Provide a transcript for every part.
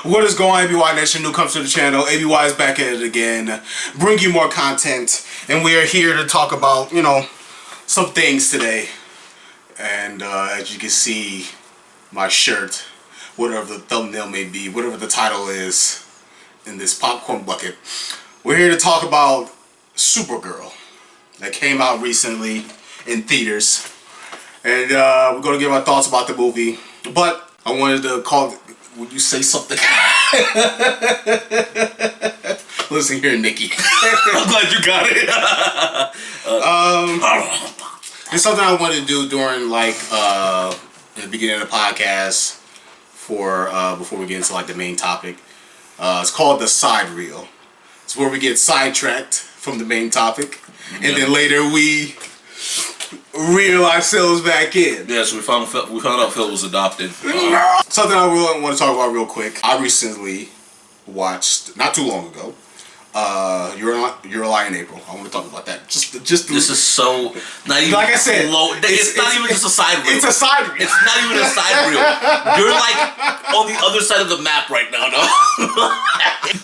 What is going on, ABY Nation? New comes to the channel. ABY is back at it again. Bring you more content. And we are here to talk about, some things today. And as you can see, my shirt, whatever the thumbnail may be, whatever the title is in this popcorn bucket. We're here to talk about Supergirl that came out recently in theaters. And we're going to give our thoughts about the movie. But I wanted to call... Would you say something? Listen here, Nikki. I'm glad you got it. It's something I wanted to do during the beginning of the podcast for before we get into the main topic. It's called the SideReel. It's where we get sidetracked from the main topic, and then later we reel ourselves back in. Yes, we found out Phil was adopted. Something I really want to talk about real quick. I recently watched, not too long ago, You're a Lie in April. I want to talk about that. Just this is so not even like I said. It's not even just a side reel. It's a side reel. It's not even a side reel. You're on the other side of the map right now, no?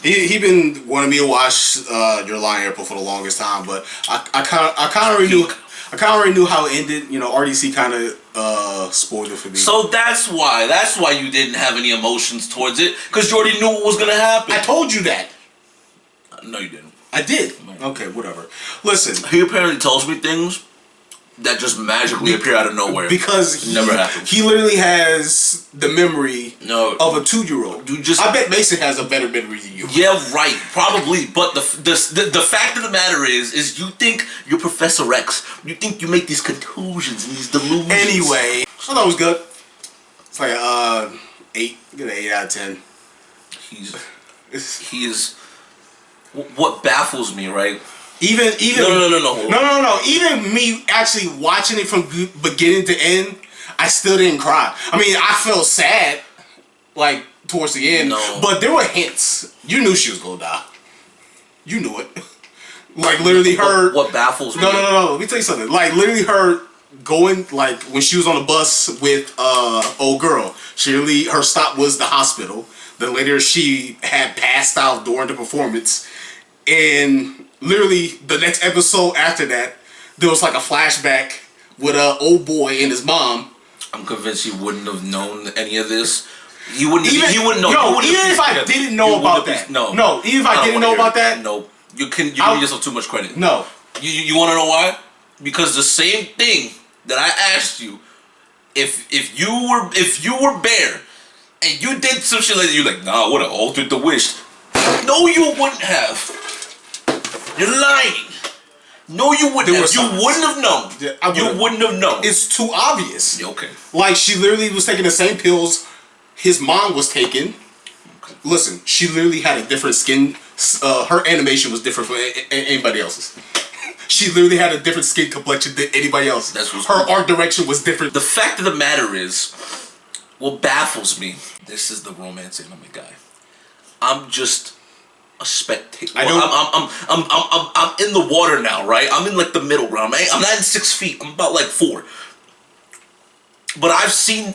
He been wanting me to watch You're a Lie in April for the longest time, but I kind of already knew. I kind of already knew how it ended. RDC kind of spoiled it for me. So that's why you didn't have any emotions towards it, because you already knew what was gonna happen. I told you that. No, you didn't. I did. Okay, whatever. Listen. He apparently tells me things that just magically appear out of nowhere. Because it never happens. He literally has the memory of a 2-year-old. I bet Mason has a better memory than you. Yeah, right. Probably. But the fact of the matter is you think you're Professor X. You think you make these conclusions and these delusions. Anyway, I thought it was good. It's like 8. Get an 8 out of 10. He is. What baffles me, right? Even No. Even me actually watching it from beginning to end, I still didn't cry. I mean, I felt sad, towards the end. No. But there were hints. You knew she was gonna die. You knew it. Literally her. What baffles me? No. Let me tell you something. Literally her going, when she was on the bus with old girl. Her stop was the hospital. Then later she had passed out during the performance. And literally the next episode after that, there was a flashback with an old boy and his mom. I'm convinced he wouldn't have known any of this. He wouldn't know. Even if I didn't know about that. No, even if I didn't know about that. No, you give yourself too much credit. No. You want to know why? Because the same thing that I asked you, if you were Bear and you did some shit like that, you're like, nah, I would have altered the wish. No, you wouldn't have. You're lying. No, you wouldn't have. You wouldn't have known. Yeah, you wouldn't have known. It's too obvious. Yeah, okay. She literally was taking the same pills his mom was taking. Okay. Listen, she literally had a different skin. Her animation was different from anybody else's. She literally had a different skin complexion than anybody else. Her art direction was different. The fact of the matter is, what baffles me, this is the romance anime guy. I'm just a spectator. I'm in the water now, right? I'm in the middle ground. I'm not in 6 feet. I'm about 4. But I've seen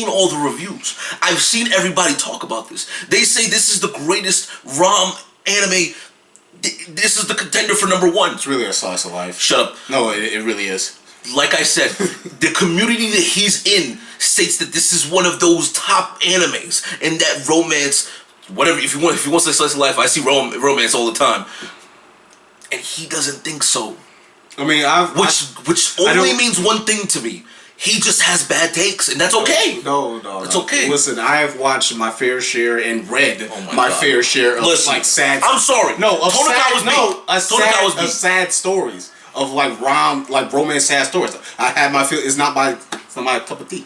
all the reviews. I've seen everybody talk about this. They say this is the greatest rom anime. This is the contender for #1. It's really a slice of life. Shut up. No, it really is. Like I said, the community that he's in states that this is one of those top animes, and that romance. Whatever, if you want to slice of life, I see romance all the time, and he doesn't think so. I mean, which only means one thing to me: he just has bad takes, and that's okay. No, it's okay. Listen, I have watched my fair share and read my fair share of sad. I'm sorry. No, of sad stories of romance sad stories. I had my feel. It's not my cup of tea.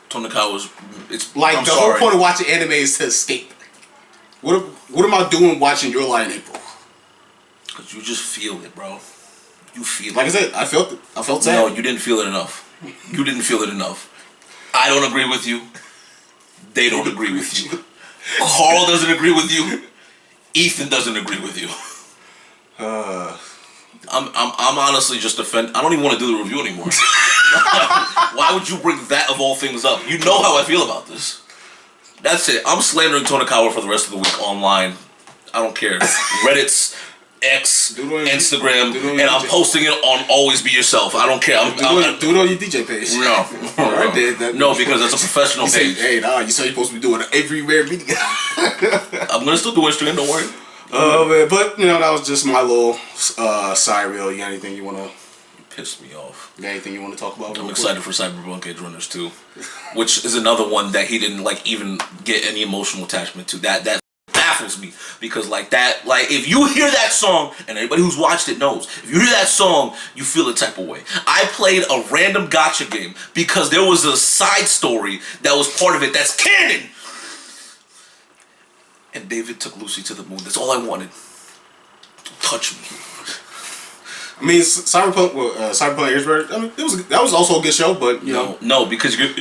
Tonikawa's. It's the whole point of watching anime is to escape. What am I doing watching Your Lie in April? Because you just feel it, bro. You feel it. Like I said, I felt it. I felt sad. No, you didn't feel it enough. You didn't feel it enough. I don't agree with you. They don't agree with you. Carl doesn't agree with you. Ethan doesn't agree with you. I'm honestly just offended. I don't even want to do the review anymore. Why would you bring that of all things up? You know how I feel about this. That's it. I'm slandering Tonikawa for the rest of the week online. I don't care. Reddit's, X, Instagram, and I'm posting it on Always Be Yourself. I don't care. Do it on your DJ page. No, because that's a professional page. Hey, nah, you said you're supposed to be doing it everywhere meeting. I'm gonna still do Instagram. Don't worry. Man, but that was just my little SideReel. You got anything you wanna? Pissed me off. You got anything you want to talk about? I'm excited for Cyberpunk Edge Runners 2, which is another one that he didn't even get any emotional attachment to. That baffles me because if you hear that song, and anybody who's watched it knows, if you hear that song, you feel a type of way. I played a random gacha game because there was a side story that was part of it that's canon, and David took Lucy to the moon. That's all I wanted. Don't touch me. I mean, Cyberpunk Edge Runners. I mean, that was also a good show, but no, because great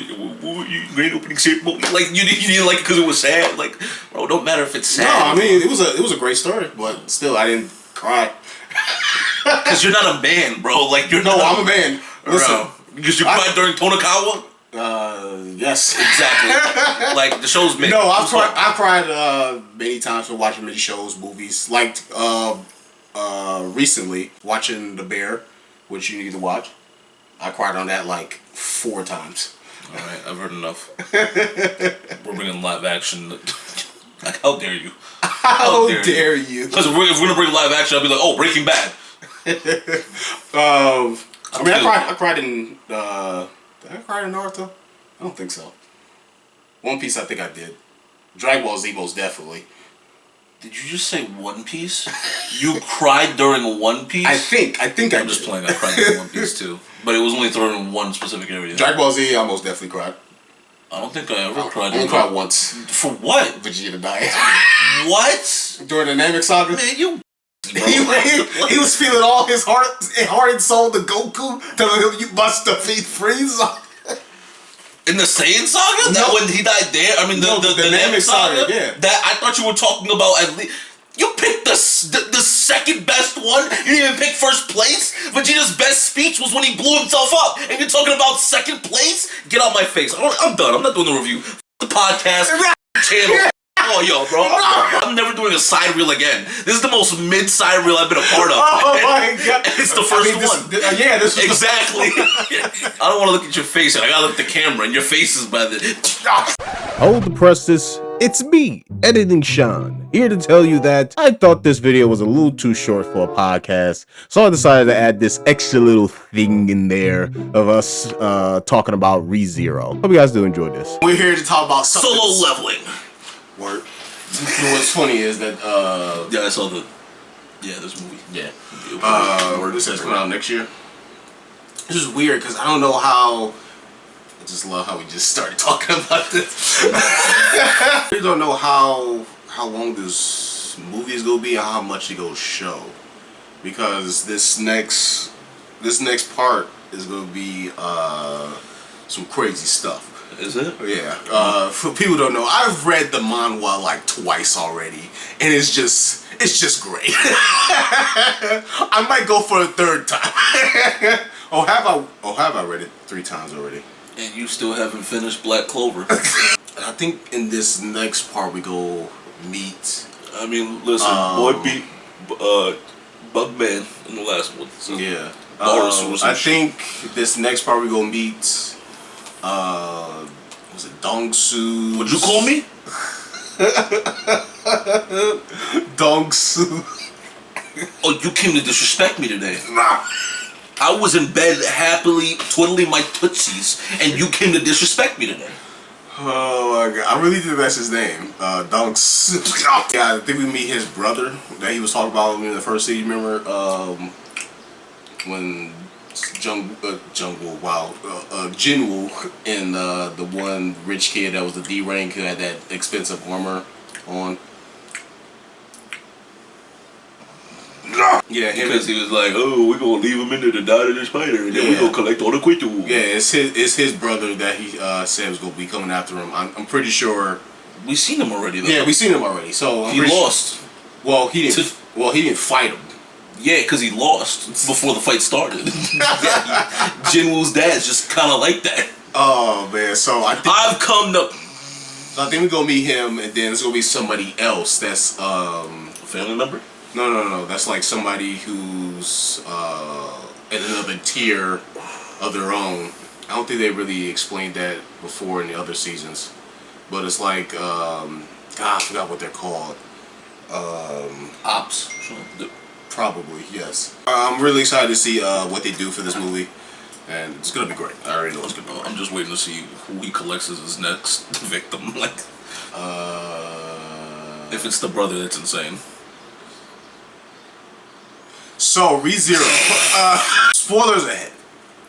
opening ceremony. Like you didn't like it because it was sad. Like, bro, it don't matter if it's sad. No, I mean it was a great story, but still, I didn't cry. Because you're not a man, bro. Like you're not. No, I'm a man. Listen, because you cried during Tonikawa. Yes, exactly. Like the show's made. No, I've cried many times for watching many shows, movies. Like recently watching The Bear, which you need to watch. I cried on that like 4 times. All right, I've heard enough. We're bringing live action. Like, how dare you? How dare you? Because if we're gonna bring live action, I'll be like, oh, Breaking Bad. I mean, I cried in. Did I cry in Naruto? I don't think so. One Piece, I think I did. Dragon Ball Z, most definitely. Did you just say One Piece? You cried during One Piece? I think I did. I'm just playing. I cried during One Piece too, but it was only thrown in one specific area. Dragon Ball Z, I most definitely cried. I don't think I ever cried. I only cried once. For what? Vegeta died. What? During the Namek Saga? Man, you. he was feeling all his heart and soul to Goku, telling him you must defeat Frieza. In the Saiyan Saga? That when he died there? I mean, the Namek Saga? Yeah. That I thought you were talking about at least. You picked the second best one? You didn't even pick first place? Vegeta's best speech was when he blew himself up. And you're talking about second place? Get out my face. I'm done. I'm not doing the review. The podcast, channel. Oh, yo, bro. I'm never doing a SideReel again. This is the most mid-SideReel I've been a part of. Oh, my God. It's the first one. This was exactly. I don't want to look at your face, and I gotta look at the camera, and your face is by the... Hold the presses. It's me, Editing Sean, here to tell you that I thought this video was a little too short for a podcast, so I decided to add this extra little thing in there of us talking about ReZero. Hope you guys do enjoy this. We're here to talk about solo leveling. Word. What's funny is that yeah, I saw this movie. Yeah. This is coming out next year. This is weird because I don't know how. I just love how we just started talking about this. We don't know how long this movie is gonna be and how much it gonna show, because this next part is gonna be some crazy stuff. Is it? Yeah. For people who don't know, I've read the manhwa like twice already, and it's just great. I might go for a 3rd time. have I read it 3 times already? And you still haven't finished Black Clover. And I think in this next part we go meet. I mean, listen, boy beat Bugman in the last one. So yeah. I think this next part we go meet. Was it Dongsu? What'd you call me? Dongsu. Oh, you came to disrespect me today. Nah. I was in bed happily twiddling my tootsies, and you came to disrespect me today. Oh my God! I really think that's his name, Dongsu. Yeah, I think we meet his brother that he was talking about in the first scene. Remember when Jinwoo and the one rich kid that was the D rank who had that expensive armor on. Yeah, because he was like, "Oh, we're gonna leave him in there to die to the spider, and then we're gonna collect all the quitu." Yeah, it's his brother that he said was gonna be coming after him. I'm pretty sure. We seen him already, though. Yeah, we seen him already. So he lost. Well, he didn't. Well, he didn't fight him. Yeah, because he lost before the fight started. Jinwoo's dad's just kind of like that. Oh man, so I've come to. So I think we're gonna meet him, and then it's gonna be somebody else. That's A family member? no. That's like somebody who's in another tier of their own. I don't think they really explained that before in the other seasons, but it's like God, I forgot what they're called. Ops. Probably yes. I'm really excited to see what they do for this movie, and it's gonna be great. I already know it's gonna be great. I'm just waiting to see who he collects as his next victim. Like, if it's the brother, that's insane. So ReZero. Spoilers ahead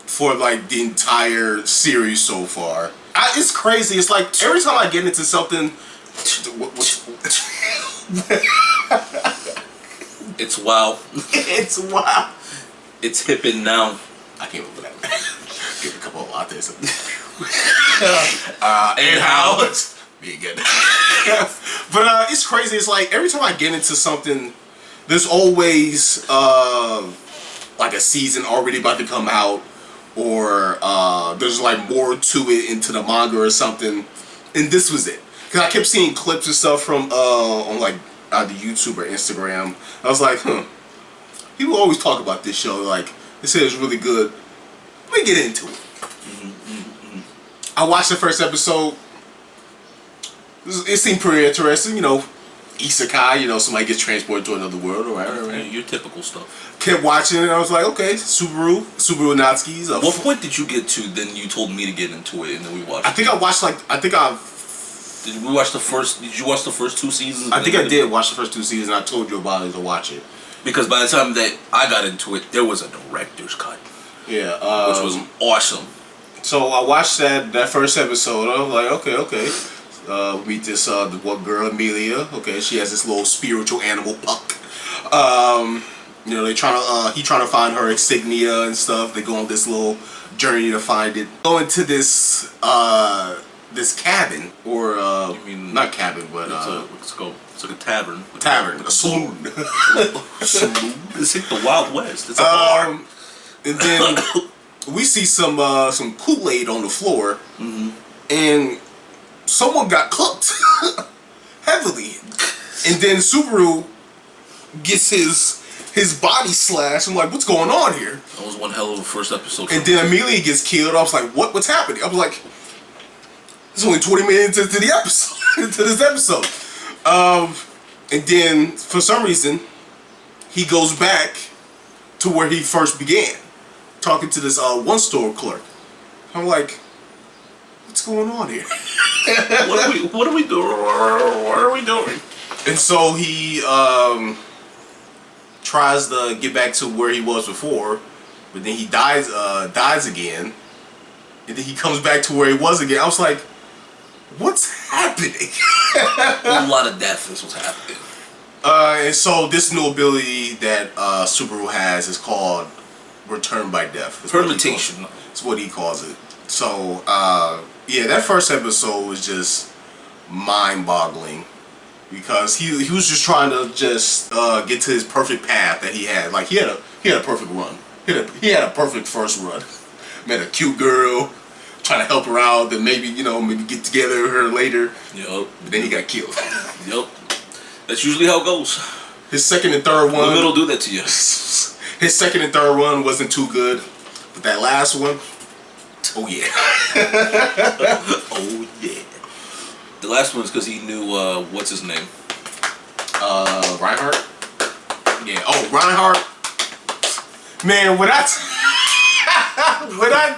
for like the entire series so far. It's crazy. It's like every time I get into something. It's wow. It's wow. It's hippin' now. I can't remember that. Give a couple of lattes. And how? Be good. But it's crazy. It's like every time I get into something, there's always like a season already about to come out, or there's like more to it into the manga or something. And this was it. Because I kept seeing clips and stuff from on like either YouTube or Instagram. I was like, people always talk about this show. Like, they say it's really good. Let me get into it. I watched the first episode. It seemed pretty interesting. You know, Isekai. You know, somebody gets transported to another world or whatever. Right? Your typical stuff. Kept watching it. And I was like, okay, Supergirl Natsuki's. What point did you get to? Then you told me to get into it, and then we watched. I think I watched like Did we watch the first? Did you watch the first 2 seasons? I think I did watch the first 2 seasons. I told you about it to watch it. Because by the time that I got into it, there was a director's cut. Yeah, which was awesome. So I watched that first episode. I was like, okay. We meet this the one girl, Amelia. Okay, she has this little spiritual animal Puck. You know, he trying to find her insignia and stuff. They go on this little journey to find it. Go into this cabin, or you mean not cabin, but it's like a tavern. A saloon. Saloon. It's like the Wild West. It's a bar. And then we see some Kool-Aid on the floor, and someone got cooked heavily. And then Subaru gets his body slashed. I'm like, what's going on here? That was one hell of a first episode. And then Amelia gets killed. I was like, what's happening? I was like, it's only 20 minutes into the episode, into this episode. And then for some reason, he goes back to where he first began, talking to this one store clerk. I'm like, what's going on here? What are we doing? What are we doing? And so he tries to get back to where he was before, but then he dies again, and then he comes back to where he was again. I was like, what's happening? A lot of death is what's happening. And so this new ability that Subaru has is called Return by Death. Permutation. That's what he calls it. So, yeah, that first episode was just mind-boggling, because he was just trying to just get to his perfect path that he had. Like, he had a perfect run. He had a perfect first run. Met a cute girl, trying to help her out, then maybe get together with her later. Yep. But then he got killed. Yep. That's usually how it goes. His second and third one. The middle do that to you. His second and third one wasn't too good, but that last one, oh yeah. Oh yeah. The last one's because he knew what's his name? Reinhardt. Yeah. Oh, Reinhardt. Man, when I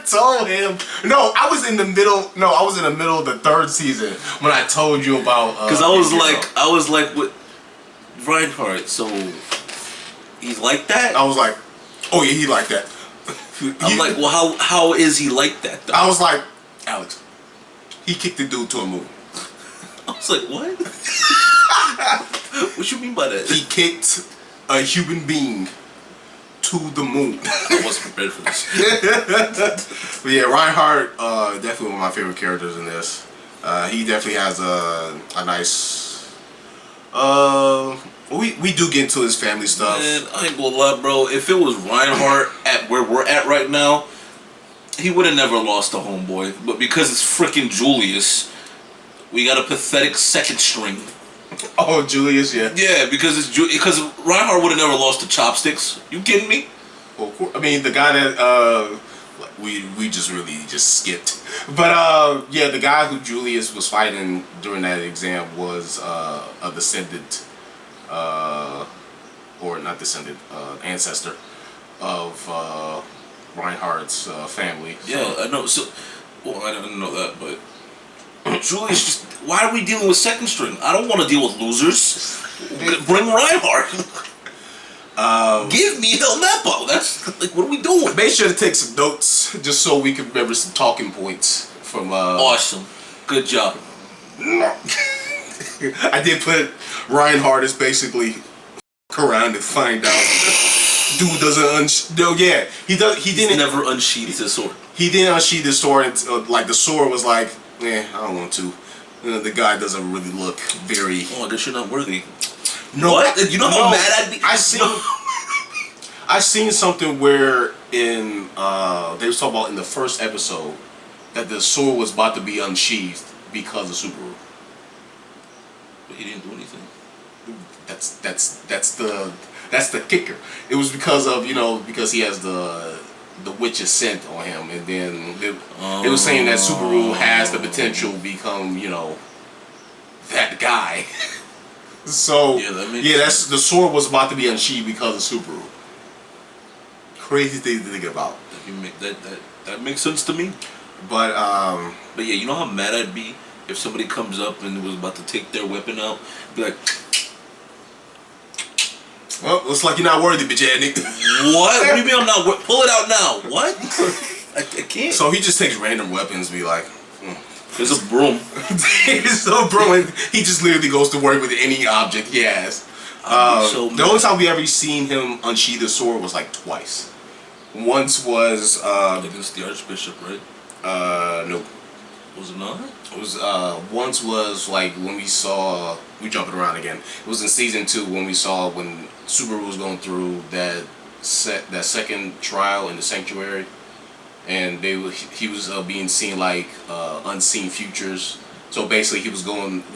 told him, I was in the middle of the third season when I told you about. Because I was like, what? Reinhardt. So he's like that. I was like, oh yeah, he like that. I'm like, well, how is he like that though? I was like, Alex, he kicked the dude to a moon. I was like, what? What you mean by that? He kicked a human being to the moon. I wasn't prepared for this. But yeah, Reinhardt, definitely one of my favorite characters in this. He definitely has a nice. We do get into his family stuff. Man, I ain't gonna lie, bro. If it was Reinhardt at where we're at right now, he would have never lost a homeboy. But because it's freaking Julius, We got a pathetic second string. Oh, Julius, yeah. Yeah, because Reinhardt would have never lost to Chopsticks. You kidding me? Well, I mean, the guy that we just really just skipped, but yeah, the guy who Julius was fighting during that exam was a descendant, or not descendant, ancestor of Reinhardt's family. So. Yeah, I know. So, well, I didn't know that, but. Julius, just why are we dealing with second string? I don't want to deal with losers. Bring Reinhardt. Give me El Nepo. That's like, what are we doing? Make sure to take some notes just so we can remember some talking points from. Awesome, good job. I did put Reinhardt as basically around and find out. Dude doesn't yeah, he does. He didn't never unsheathed his sword. He didn't unsheath his sword. And, like the sword was like. I don't want to. The guy doesn't really look very. Oh, I guess you're not worthy. No, what? You know how mad I'd be. I seen something where in they was talking about in the first episode that the sword was about to be unsheathed because of Supergirl. But he didn't do anything. That's the kicker. It was because of because he has the witch's scent on him, and then it was saying that Supergirl has the potential to become, that guy. So that's the sword was about to be unsheathed because of Supergirl. Crazy thing to think about. That makes sense to me. But yeah, you know how mad I'd be if somebody comes up and was about to take their weapon out, be like. Well, looks like you're not worthy, bitch ass nigga. What? What do you mean I'm not worthy? Pull it out now. What? I can't. So he just takes random weapons and be like, there's a broom. There's no broom. And he just literally goes to work with any object he has. The only time we ever seen him unsheath his sword was like twice. Once was against the Archbishop, right? No. Was it not? It was once was like when we jumping around again. It was in season 2 when we saw when Supergirl was going through that second trial in the sanctuary, and he was being seen like unseen futures. So basically, he was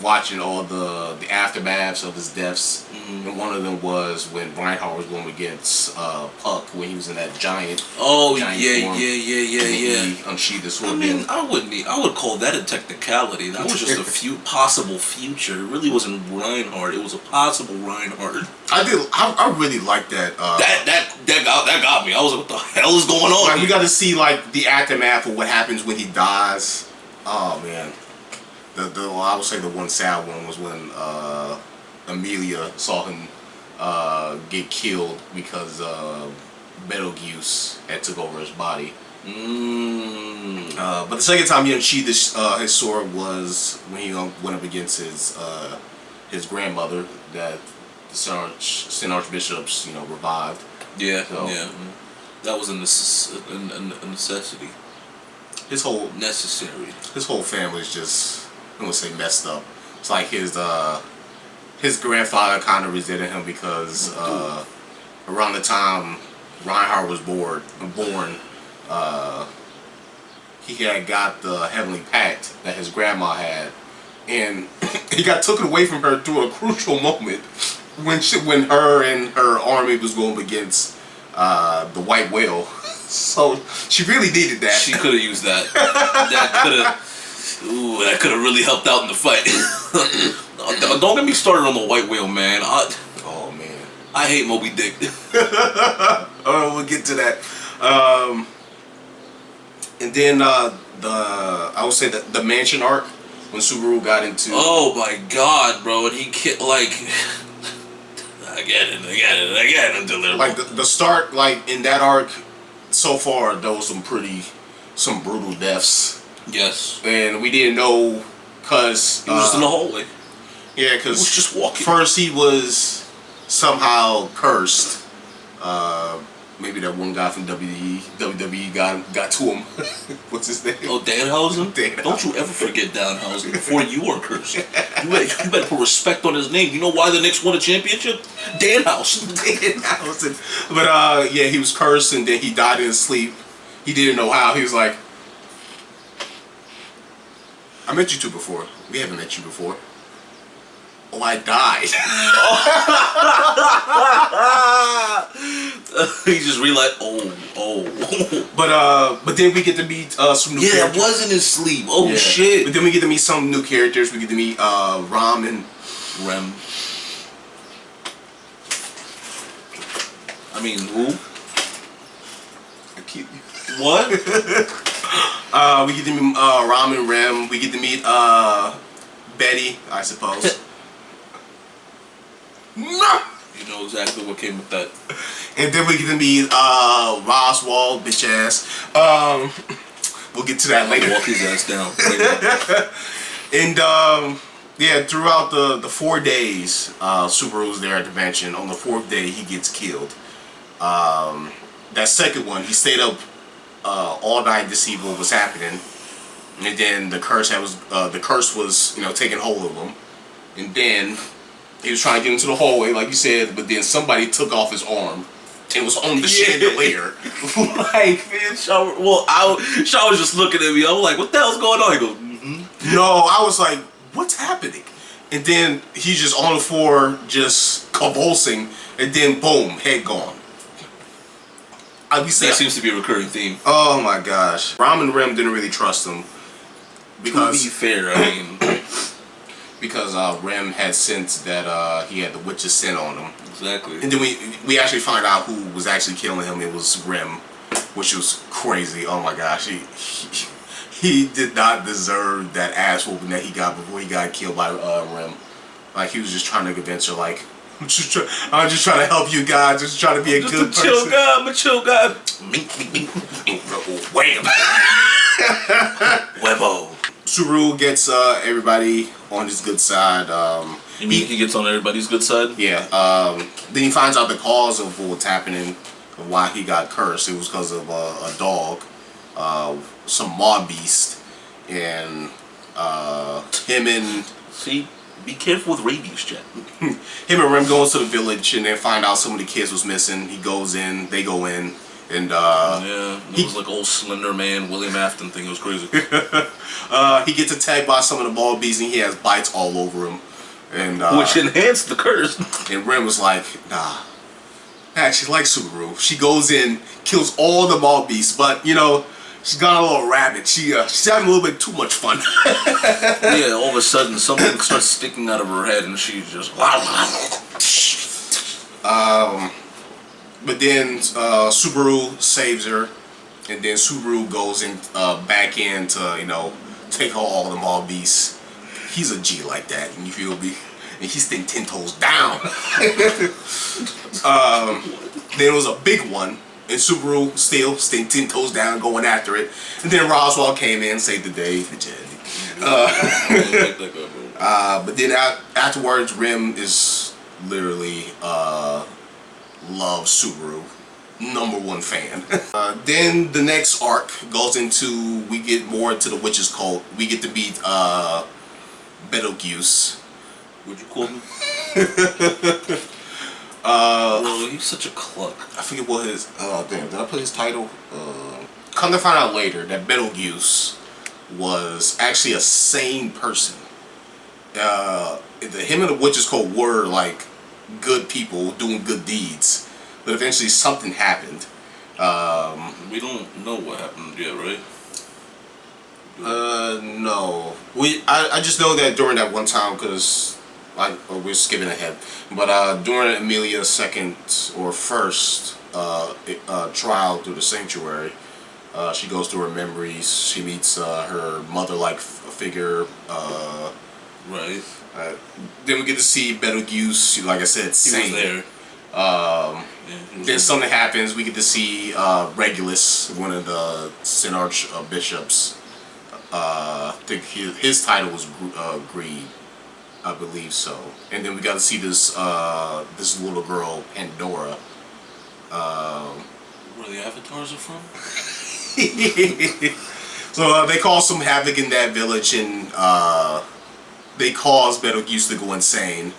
watching all the aftermaths of his deaths, and one of them was when Reinhardt was going against Puck when he was in that giant. Oh giant yeah. He unsheathed his sword. I mean, I would call that a technicality. That was just a possible future. It really wasn't Reinhardt. It was a possible Reinhardt. I really like that. That got me. I was like, what the hell is going on? Like, we got to see like the aftermath of what happens when he dies. Oh man. I would say the one sad one was when Amelia saw him get killed because Betelgeuse had took over his body. But the second time he unsheathed his sword was when he went up against his grandmother that the St. Archbishops revived. Yeah, so, yeah. That was a necessity. His whole necessary. His whole family's just. I don't want to say messed up. It's like his grandfather kind of resented him because around the time Reinhardt was born, he had got the Heavenly Pact that his grandma had, and he got taken away from her through a crucial moment when her and her army was going against the White Whale. So she really needed that. She could have used that. That could have really helped out in the fight. Don't get me started on the White Whale, man. Oh man, I hate Moby Dick. Oh, we'll get to that. And then I would say the mansion arc when Subaru got into. Oh my God, bro! And he again until they're like the start, like in that arc. So far, there was some brutal deaths. Yes. And we didn't know because he was just in the hallway. Yeah, because he was just walking. First, he was somehow cursed. Maybe that one guy from WWE got to him. What's his name? Oh, Danhausen? Don't you ever forget Danhausen before you are cursed. You better put respect on his name. You know why the Knicks won a championship? Danhausen. But yeah, he was cursed and then he died in his sleep. He didn't know how. He was like, I met you two before. We haven't met you before. Oh, I died. He just realized, oh. But then we get to meet some new characters. Yeah, it wasn't his sleep. Oh, shit. But then we get to meet some new characters. We get to meet Ram and Rem. I mean, who? What? We get to meet Ram and Rem. We get to meet Betty, I suppose. No! You know exactly what came with that. And then we get to meet Roswell, bitch ass. We'll get to that later. Walk his ass down. And yeah, throughout the 4 days, Subaru's there at the mansion. On the 4th day, he gets killed. That second one, he stayed up all night to see what was happening, and then the curse was taking hold of him, and then he was trying to get into the hallway, like you said, but then somebody took off his arm. It was on the chandelier. Like, man, Shaw was just looking at me. I was like, what the hell's going on? He goes, No, I was like, what's happening? And then he's just on the floor, just convulsing, and then boom, head gone. That seems to be a recurring theme. Oh my gosh. Ram and Rem didn't really trust him. Because, to be fair, I mean... because Rem had sensed that he had the witch's scent on him. Exactly. And then we actually find out who was actually killing him. It was Rem, which was crazy. Oh my gosh. He did not deserve that ass whooping that he got before he got killed by Rem. Like, he was just trying to convince her, like, I'm just trying to help you guys. Just trying to be a good person. I'm a chill guy. Wham! Huevo. Subaru gets everybody on his good side. You mean he gets on everybody's good side? Yeah. Then he finds out the cause of what's happening, of why he got cursed. It was because of a dog, some mob beast, and him and... See? Be careful with rabies, Chat. Him and Rem goes to the village and then find out some of the kids was missing. He goes in, they go in, and yeah, it was like old Slender Man, William Afton thing. It was crazy. He gets attacked by some of the mob beasts and he has bites all over him, and which enhanced the curse. And Rem was like, nah, I actually like Subaru. She goes in, kills all the mob beasts, but she's gone a little rabid. She's having a little bit too much fun. Yeah, all of a sudden something starts sticking out of her head, and she's just. But then Subaru saves her, and then Subaru goes in back in to take all the mob beasts. He's a G like that, and you feel me? And he's staying 10 toes down. Then it was a big one. And Subaru still stayed 10 toes down, going after it. And then Roswell came in, saved the day. But then afterwards, Rem is literally loves Subaru. #1 fan. Then the next arc goes into, we get more into the witch's cult. We get to meet Betelgeuse. What'd you call me? Bro, he's such a cluck. I forget what his... damn, did I put his title? Come to find out later that Betelgeuse was actually a sane person. Him and the witch's cult were like good people doing good deeds, but eventually something happened. We don't know what happened yet, right? No. I just know that during that one time, because we're skipping ahead, but during Amelia's second or first trial through the sanctuary, she goes through her memories. She meets her mother-like figure. Right. Then we get to see Betelgeuse. Like I said, sane. He was there. Then something happens. We get to see Regulus, one of the Sin Archbishops. I think his title was Greed. I believe so. And then we got to see this this little girl, Pandora. Where the avatars are from? So they caused some havoc in that village, and they caused Betelgeuse to go insane.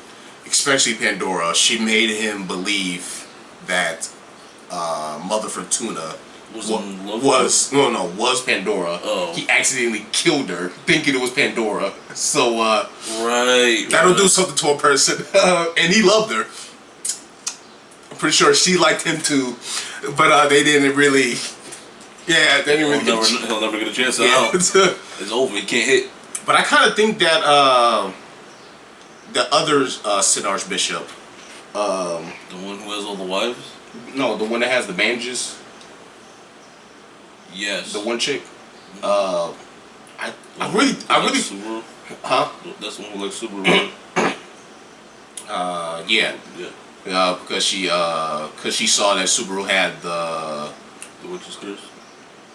Especially Pandora. She made him believe that Mother Fortuna was Pandora. Oh. He accidentally killed her, thinking it was Pandora. So right. that'll do something to a person. And he loved her. I'm pretty sure she liked him too, but they didn't really. Yeah, they didn't really. He'll never get a chance. Yeah. It's over. He can't hit. But I kind of think that the other Sin Archbishop, The one who has all the wives. no, the one that has the bandages, Yes. the one chick. I really, Supergirl? huh? That's the one who likes Supergirl. Yeah. Yeah. Because she saw that Subaru had the Witch's curse.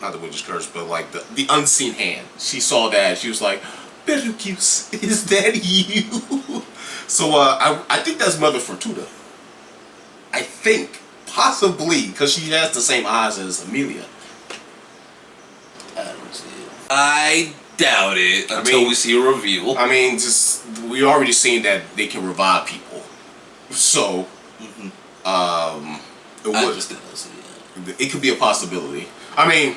not the witch's curse, but like the unseen hand. She saw that. She was like, Betelgeuse, is that you? So I think that's Mother Fortuna. I think possibly because she has the same eyes as Amelia. I don't see it. I doubt it until we see a reveal. I mean, just we already seen that they can revive people. So I just don't see it. it could be a possibility. I mean,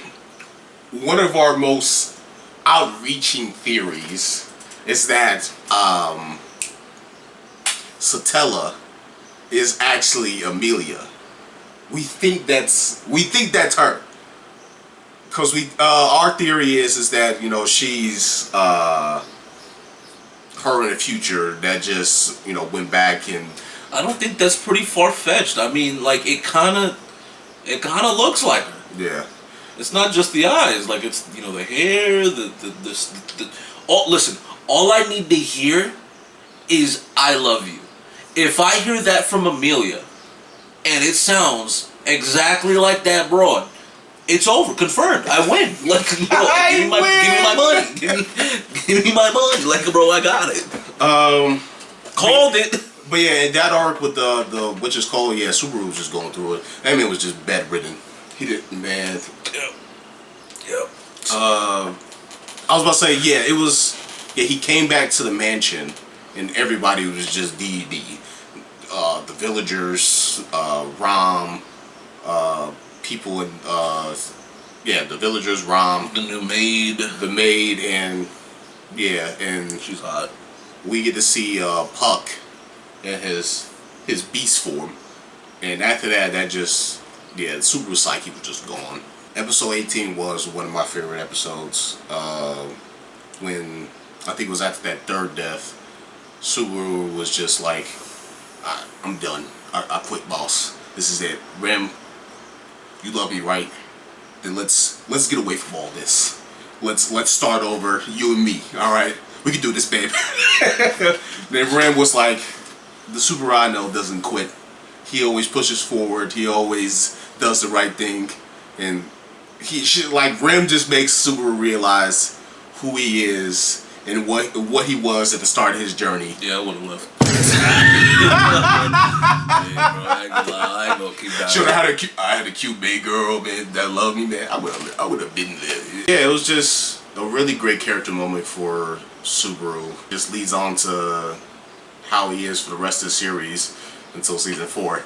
one of our most outreaching theories is that Satella is actually Amelia. We think that's her. Because our theory is that she's her in the future that just went back and. I don't think that's pretty far fetched. I mean, like it kind of looks like her. Yeah. It's not just the eyes. Like it's the hair, the all. Listen, all I need to hear is "I love you." If I hear that from Amelia, and it sounds exactly like that broad, it's over. Confirmed. I win. Like, bro, give me my money. Give me my money. Like, bro, I got it. Called it. But yeah, in that arc with the Witch's Call, yeah, Subaru was just going through it. That man was just bedridden. He didn't, man. Yep. I was about to say, yeah, it was. Yeah, he came back to the mansion, and everybody was just D&D. The villagers, Rom, people in, the villagers, Rom, The maid, and she's hot. we get to see Puck in his beast form, and after that just the Subaru psyche was just gone. Episode 18 was one of my favorite episodes. When I think it was after that third death, Subaru was just like, I'm done. I quit, boss. This is it. Rem, you love me, right? Then let's get away from all this. Let's start over, you and me. All right, we can do this, babe. Then Rem was like, the Subaru I know doesn't quit. He always pushes forward. He always does the right thing, and Rem just makes Subaru realize who he is and what he was at the start of his journey. Yeah, I would have left. Yeah, bro, I ain't gonna keep that. Sure, I had a cute maid girl, man, that loved me, man. I would have been there. Yeah, it was just a really great character moment for Subaru. Just leads on to how he is for the rest of the series until season 4.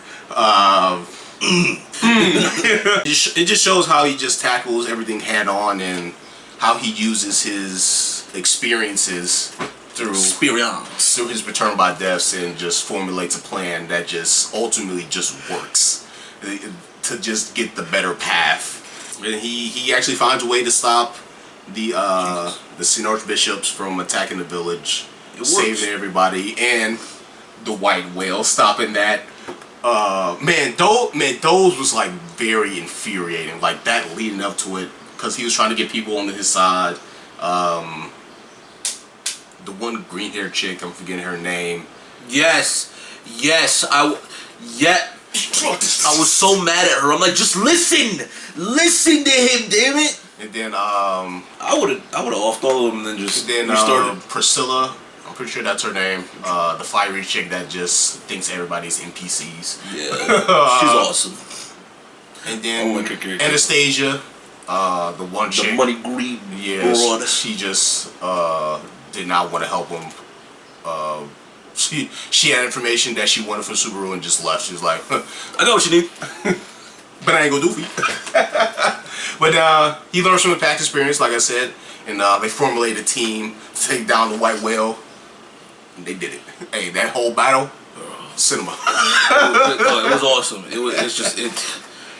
It just shows how he just tackles everything head on and how he uses his experiences through his return by deaths and just formulates a plan that just ultimately just works to just get the better path. And he actually finds a way to stop the Sin Archbishops from attacking the village, saving everybody, and the white whale stopping that. Those was like very infuriating. Like that leading up to it, because he was trying to get people onto his side. The one green haired chick, I'm forgetting her name. Yes, I was so mad at her. I'm like, just listen to him, damn it. And then I would have offed all of them and then just restarted. Priscilla, I'm pretty sure that's her name. The fiery chick that just thinks everybody's NPCs. Yeah, she's awesome. And then Anastasia, the one chick, the money greed. Yeah, she just did not want to help him. She had information that she wanted from Subaru and just left. She was like, I know what you need, but I ain't gonna do for you. But he learns from the past experience, like I said, and they formulated a team to take down the white whale. And they did it. Hey, that whole battle, cinema. It was awesome.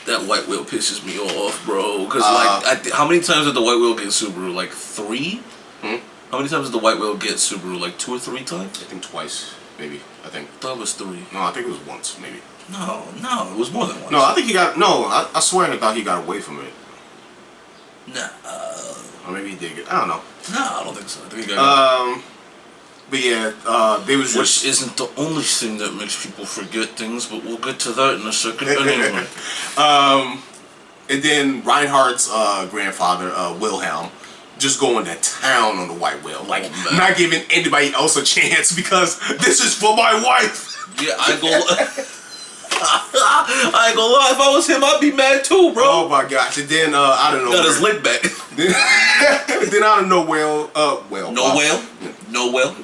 That white whale pisses me off, bro. Because how many times did the white whale get Subaru? Like 3? How many times did the white whale get Subaru? Like 2 or 3 times? I think twice, maybe. I thought it was 3. No, I think it was once, maybe. No, it was more than once. No, I think he got. No, I swear I thought he got away from it. Nah. Or maybe he did get. I don't know. No, I don't think so. I think he got. But yeah, they was Which isn't the only thing that makes people forget things, but we'll get to that in a second. Anyway. And then Reinhardt's grandfather, Wilhelm, just going to town on the white whale, like not giving anybody else a chance because this is for my wife. Yeah, I ain't gonna lie. If I was him, I'd be mad too, bro. Oh my gosh! And then I don't know. Got his lick back. Then out of nowhere, No whale.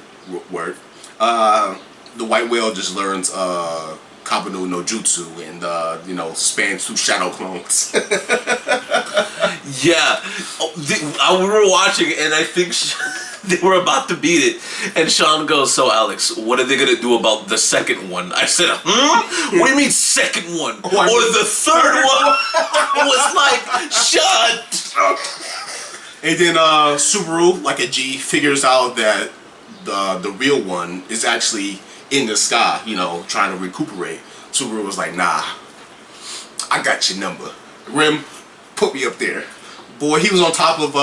Word. The white whale just learns Kabano no Jutsu and spans 2 shadow clones. Yeah, we were watching and I think they were about to beat it, and Sean goes, "So Alex, what are they gonna do about the second one?" I said, What do you mean second one? Or the third one? I was like, Sean. And then Subaru, like a G, figures out that the real one is actually in the sky, trying to recuperate. Subaru was like, "Nah, I got your number. Rim, put me up there." Boy, he was on top of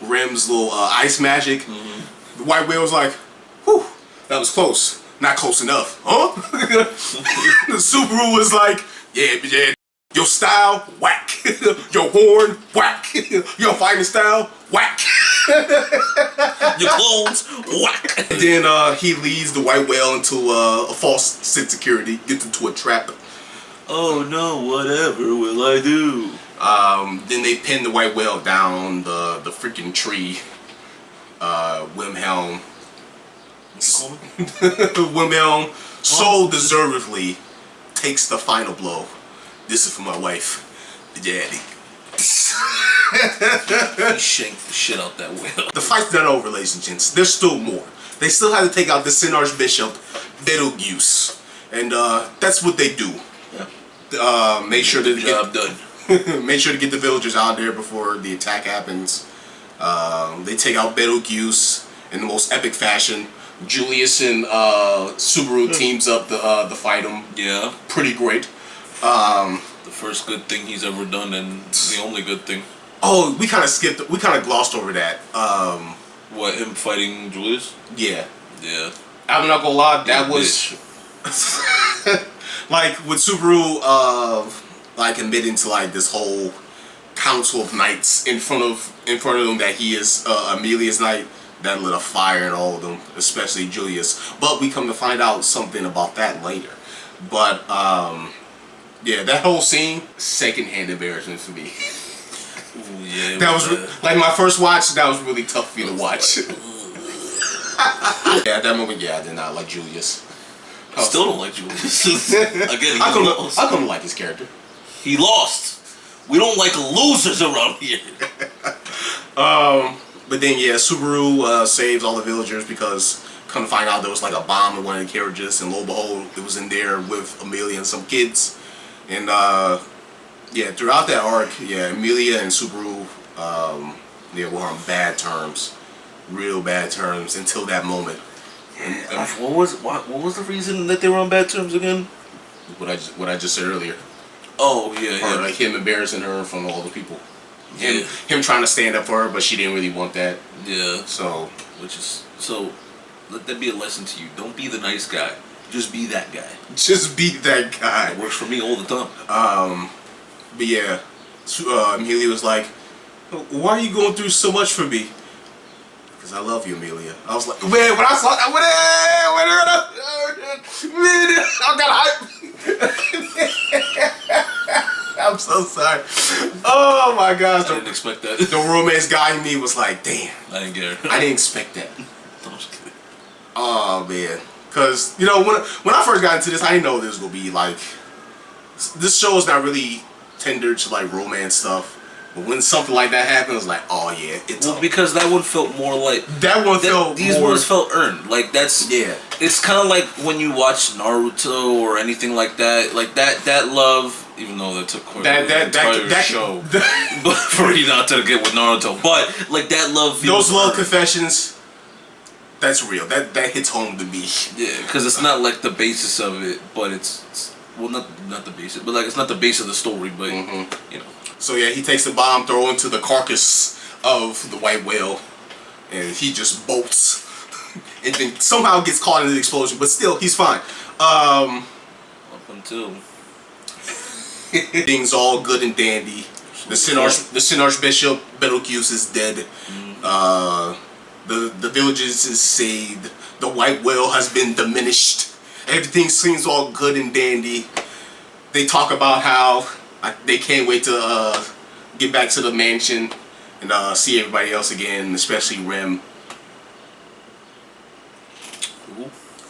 Rim's little ice magic. The white whale was like, "Whew, that was close. Not close enough, huh?" The Subaru was like, "Yeah. Your style, whack. Your horn, whack. Your fighting style, whack. Your clones, whack." And then he leads the white whale into a false sense of security, gets into a trap. Oh no, whatever will I do? Then they pin the white whale down the freaking tree. Wilhelm. Wilhelm so deservedly takes the final blow. "This is for my wife, the daddy." He shanked the shit out that whale. The fight's not over, ladies and gents. There's still more. They still have to take out the Sin Archbishop, Betelgeuse. And that's what they do. Yeah. Make sure to job done. Make sure to get the villagers out there before the attack happens. They take out Betelgeuse in the most epic fashion. Julius and Subaru teams up to fight him. Yeah. Pretty great. The first good thing he's ever done, and the only good thing. Oh, we kind of glossed over that. What, him fighting Julius? Yeah. Yeah. I'm not gonna lie, that was like with Subaru admitting to like this whole council of knights in front of them that he is Amelia's knight. That lit a fire in all of them, especially Julius. But we come to find out something about that later. But yeah, that whole scene, secondhand embarrassment for me. Ooh, yeah, that was like my first watch. That was really tough for me to watch. Yeah, at that moment, I did not like Julius. I still don't like Julius. Again, I couldn't like his character. He lost. We don't like losers around here. But then Subaru saves all the villagers because come to find out there was like a bomb in one of the carriages, and lo and behold, it was in there with Amelia and some kids. And throughout that arc, Amelia and Subaru were on bad terms, real bad terms until that moment. What was the reason that they were on bad terms again? What I just said earlier. Oh yeah, or like him embarrassing her in front of all the people. Him trying to stand up for her, but she didn't really want that. Yeah. So let that be a lesson to you. Don't be the nice guy. Just be that guy. Just be that guy. It works for me all the time. But yeah, Amelia was like, "Why are you going through so much for me?" "Because I love you, Amelia." I was like, man, when I saw that, I got hyped. I'm so sorry. Oh my gosh. I didn't expect that. The romance guy in me was like, damn. I didn't get it. I didn't expect that. I'm just kidding. Oh man. Because, when I first got into this, I didn't know this was going to be like, this show is not really tender to like romance stuff. But when something like that happened, it was like, oh yeah, it's because that one felt more like these ones felt earned. Like that's It's kind of like when you watch Naruto or anything like that. Like that love, even though that took quite that show, but for you not to get with Naruto, but like that love. Those love confessions. That's real. That hits home to me. Yeah, because it's not like the basis of it, but it's well, not the basis, but like it's not the base of the story, but you know. So yeah, he takes the bomb, throw it into the carcass of the white whale, and he just bolts, and then somehow gets caught in the explosion. But still, he's fine. Up until things all good and dandy. The Sin Archbishop Betelgeuse is dead. The villages is saved. The white whale has been diminished. Everything seems all good and dandy. They talk about how they can't wait to get back to the mansion and see everybody else again, especially Rem.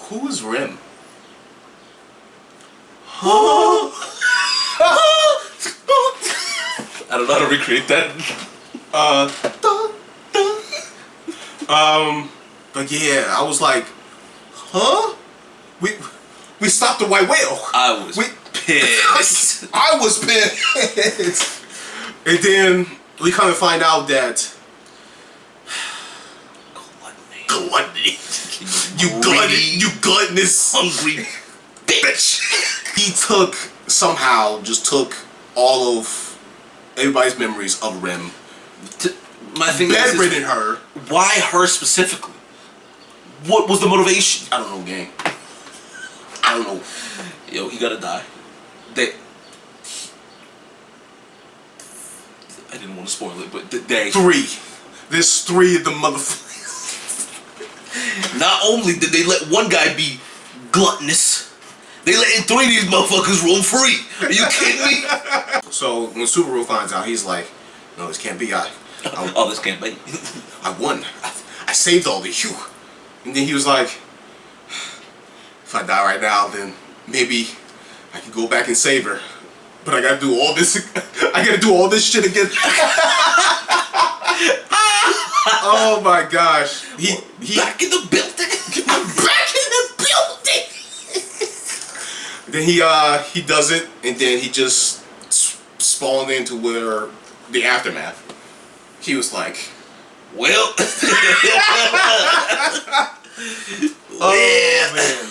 Who is Rem? I don't know how to recreate that. But yeah, I was like, huh? We stopped the white whale. I was pissed. I was pissed. And then we come and find out that gluttony. You gluttonous hungry bitch. He just took all of everybody's memories of Rem. My thing bedridden her. Why her specifically? What was the motivation? I don't know, gang. I don't know. Yo, he gotta die. I didn't want to spoil it, but three. There's three of the motherfuckers. Not only did they let one guy be gluttonous, they letting three of these motherfuckers roam free. Are you kidding me? So when Supergirl finds out, he's like, "No, this can't be. This can't be. I won. I saved all of you." And then he was like, "If I die right now, then maybe I can go back and save her. But I gotta do all this. I gotta do all this shit again." Oh my gosh! He back in the building. I'm back in the building. Then he does it, and then he just spawned into where the aftermath. He was like, "Well, oh man,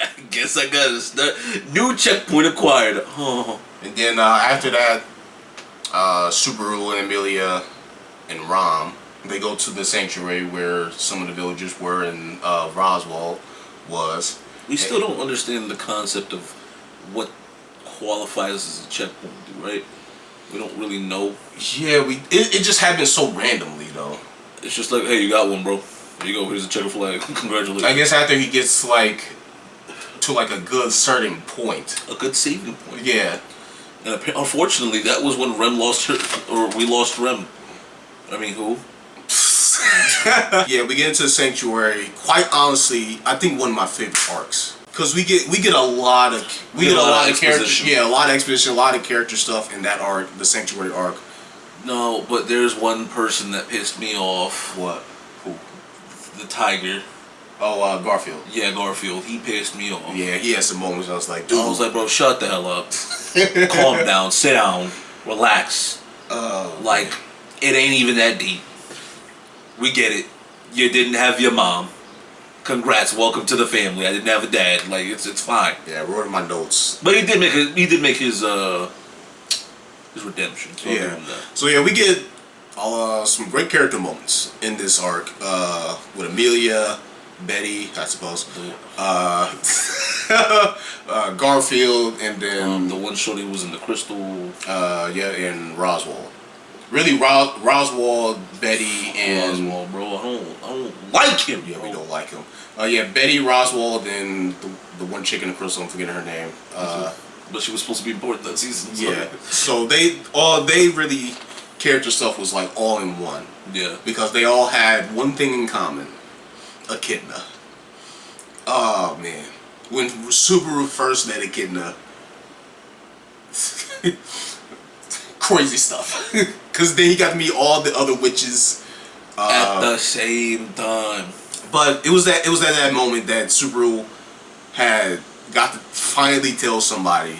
I guess I gotta start. New checkpoint acquired." Oh. And then after that, Supergirl and Amelia and Rom, they go to the sanctuary where some of the villagers were and Roswell was. We still don't understand the concept of what qualifies as a checkpoint, right? We don't really know. Yeah, it just happened so randomly though. It's just like, hey, you got one, bro. There you go. Here's a checker flag. Congratulations. I guess after he gets like to like a good certain point, a good saving point. Yeah. And unfortunately, that was when Rem lost her, or we lost Rem. I mean, who? Yeah, we get into the sanctuary. Quite honestly, I think one of my favorite arcs. Cause we get a lot of character, a lot of exposition, a lot of character stuff in that arc, the sanctuary arc. No, but there's one person that pissed me off. What? Who? The tiger. Oh, Garfield. Yeah, Garfield. He pissed me off. Yeah, he had some moments. I was like, dude. I was like, bro, shut the hell up. Calm down, sit down, relax. Like, it ain't even that deep. We get it. You didn't have your mom. Congrats, welcome to the family. I didn't have a dad. Like, it's fine. Yeah, I wrote in my notes. But he did make his redemption. So yeah. So yeah, we get some great character moments in this arc with Amelia, Betty, I suppose, Garfield, and then the one shorty was in the crystal. And Roswell. Really, Roswell, Betty, and Roswell, bro. I don't like him. Yeah, we don't like him. Betty, Roswell, then the one chick in the crystal. I'm forgetting her name. But she was supposed to be important that season. So. Yeah. So they really character stuff was like all in one. Yeah. Because they all had one thing in common: Echidna. Oh man, when Subaru first met Echidna, crazy stuff. Because then he got to meet all the other witches at the same time. But it was at that moment that Supergirl had got to finally tell somebody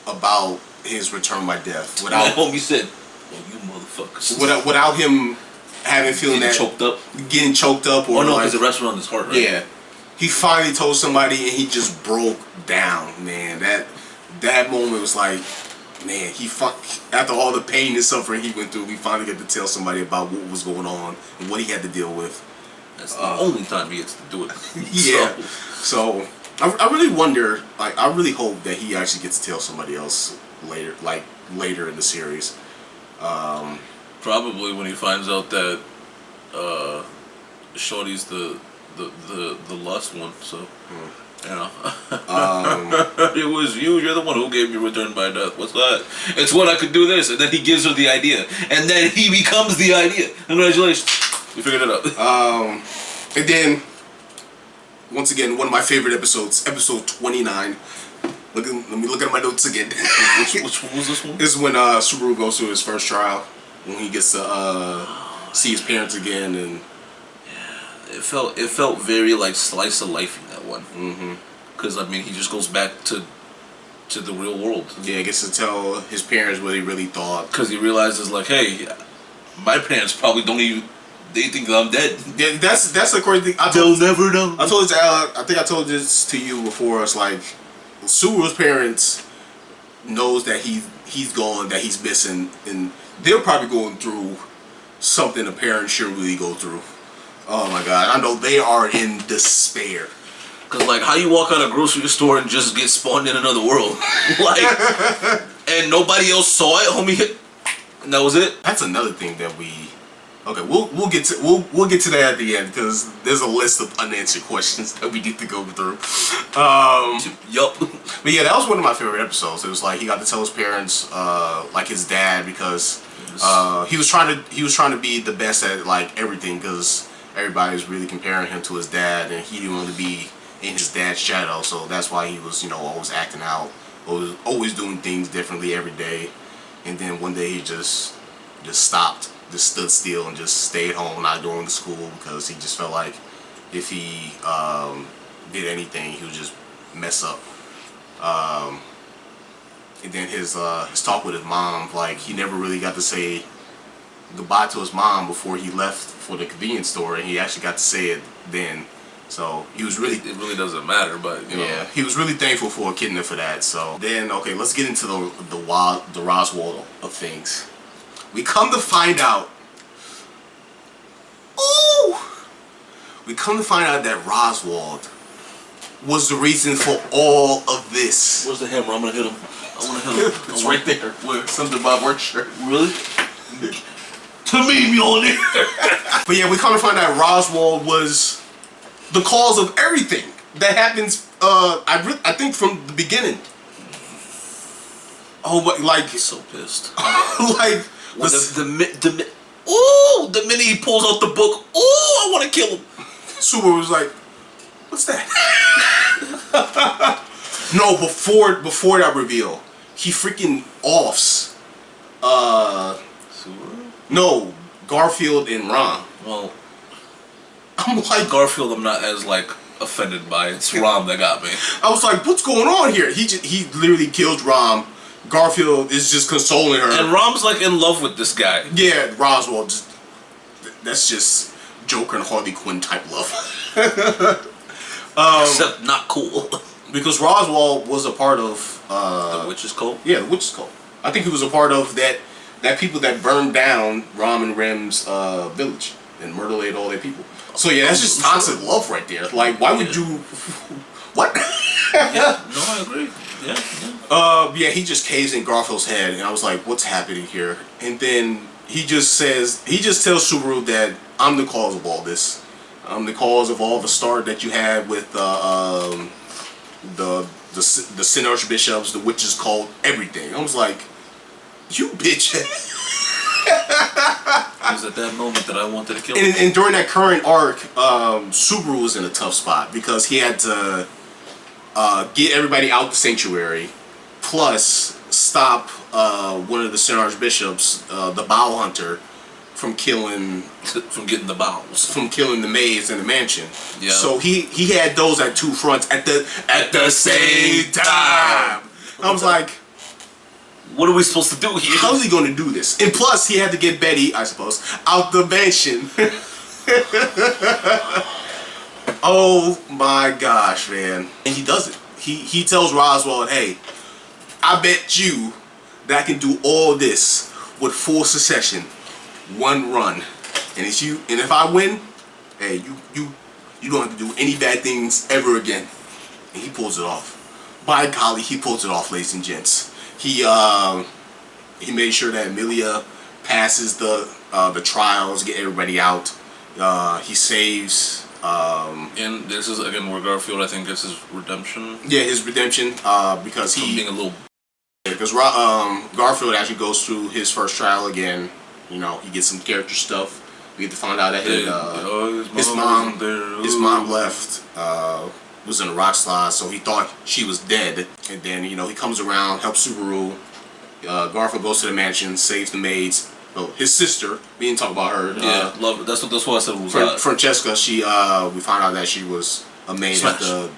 about his return by death. Without my homie said, "Oh, you motherfuckers!" Without him having feeling getting choked up, or no, because the restaurant is hard, right? Yeah, he finally told somebody, and he just broke down. Man, that moment was like, man, after all the pain and suffering he went through, he finally got to tell somebody about what was going on and what he had to deal with. That's the only time he gets to do it. Yeah. So I really wonder, like, I really hope that he actually gets to tell somebody else later in the series. Probably when he finds out that Shorty's the lust one, so you know. It was you. You're the one who gave me return by death. What's that? It's what I could do this, and then he gives her the idea, and then he becomes the idea. Congratulations, you figured it out. And then once again, one of my favorite episodes, episode 29. Let me look at my notes again. Which one was this one? This is when Subaru goes through his first trial, when he gets to see his parents again, and it felt very like slice of life in that one. Because I mean, he just goes back to the real world. Yeah, he gets to tell his parents what he really thought. Because he realizes, like, hey, my parents probably don't even. They think that I'm dead. Yeah, that's the crazy thing. They'll never know. I told this to Alex, I think I told this to you before. It's like Subaru's parents knows that he's gone, that he's missing, and they're probably going through something a parent shouldn't really go through. Oh my God, I know they are in despair. Cause like, how you walk out of a grocery store and just get spawned in another world, like, and nobody else saw it, homie, and that was it. That's another thing that we'll get to that at the end, because there's a list of unanswered questions that we need to go through. Yup. But yeah, that was one of my favorite episodes. It was like he got to tell his parents, like his dad, because he was trying to be the best at like everything, because everybody was really comparing him to his dad, and he didn't want to be in his dad's shadow. So that's why he was, always acting out, always doing things differently every day. And then one day he just stopped. Just stood still and just stayed home, not going to school, because he just felt like if he did anything, he would just mess up. And then his talk with his mom, like, he never really got to say goodbye to his mom before he left for the convenience store, and he actually got to say it then. So he was really. It really doesn't matter, but yeah, he was really thankful for Echidna for that. So then, okay, let's get into the Roswell of things. We come to find out. We come to find out that Roswell was the reason for all of this. Where's the hammer? I'm gonna hit him. I wanna hit him. It's right there. Where? Something about work shirt. Really? To me, Mjolnir. But yeah, we come to find out Roswell was the cause of everything that happens. I think from the beginning. Oh, but like, he's so pissed. Like. The minute he pulls out the book, I want to kill him. Super was like, "What's that?" No, before that reveal, he freaking offs. Super? No, Garfield and Ron. Well, I'm like, Garfield, I'm not as like offended by. It's Rom that got me. I was like, "What's going on here?" He literally killed Rom. Garfield is just consoling her. And Rom's like in love with this guy. Yeah, Roswell, that's just Joker and Harley Quinn type love. Except not cool. Because Roswell was a part of... the Witch's Cult? Yeah, the Witch's Cult. I think he was a part of that people that burned down Rom and Rem's village and murdered all their people. So yeah, that's just constant love right there. Like, why would you... What? Yeah, no, I agree. Yeah. Yeah, he just caves in Garfield's head, and I was like, what's happening here? And then he just tells Subaru that I'm the cause of all this. I'm the cause of all the start that you had with the Sin Archbishops, the Witches Cult, everything. I was like, you bitch. It was at that moment that I wanted to kill him. him. And during that current arc, Subaru was in a tough spot because he had to get everybody out the sanctuary, plus stop one of the Sin Archbishops, the Bow Hunter, from killing the maids in the mansion. Yeah. So he had those at two fronts at the same time. I was like, what are we supposed to do here? how is he going to do this? And plus, he had to get Betty, I suppose, out the mansion. Oh my gosh, man! And he does it. He tells Roswell, "Hey, I bet you that I can do all this with full succession, one run, and it's you. And if I win, hey, you don't have to do any bad things ever again." And he pulls it off. By golly, he pulls it off, ladies and gents. He made sure that Amelia passes the trials, get everybody out. He saves. And this is again where Garfield, I think, gets his redemption. Yeah, his redemption. Because from being a little. Because Garfield actually goes through his first trial again. You know, he gets some character stuff. We get to find out that his mom left. Was in a rock slide, so he thought she was dead. And then, you know, he comes around, helps Subaru. Garfield goes to the mansion, saves the maids. Oh, his sister. We didn't talk about her. Yeah, love it. That's what I said was Francesca. She we found out that she was a maid at the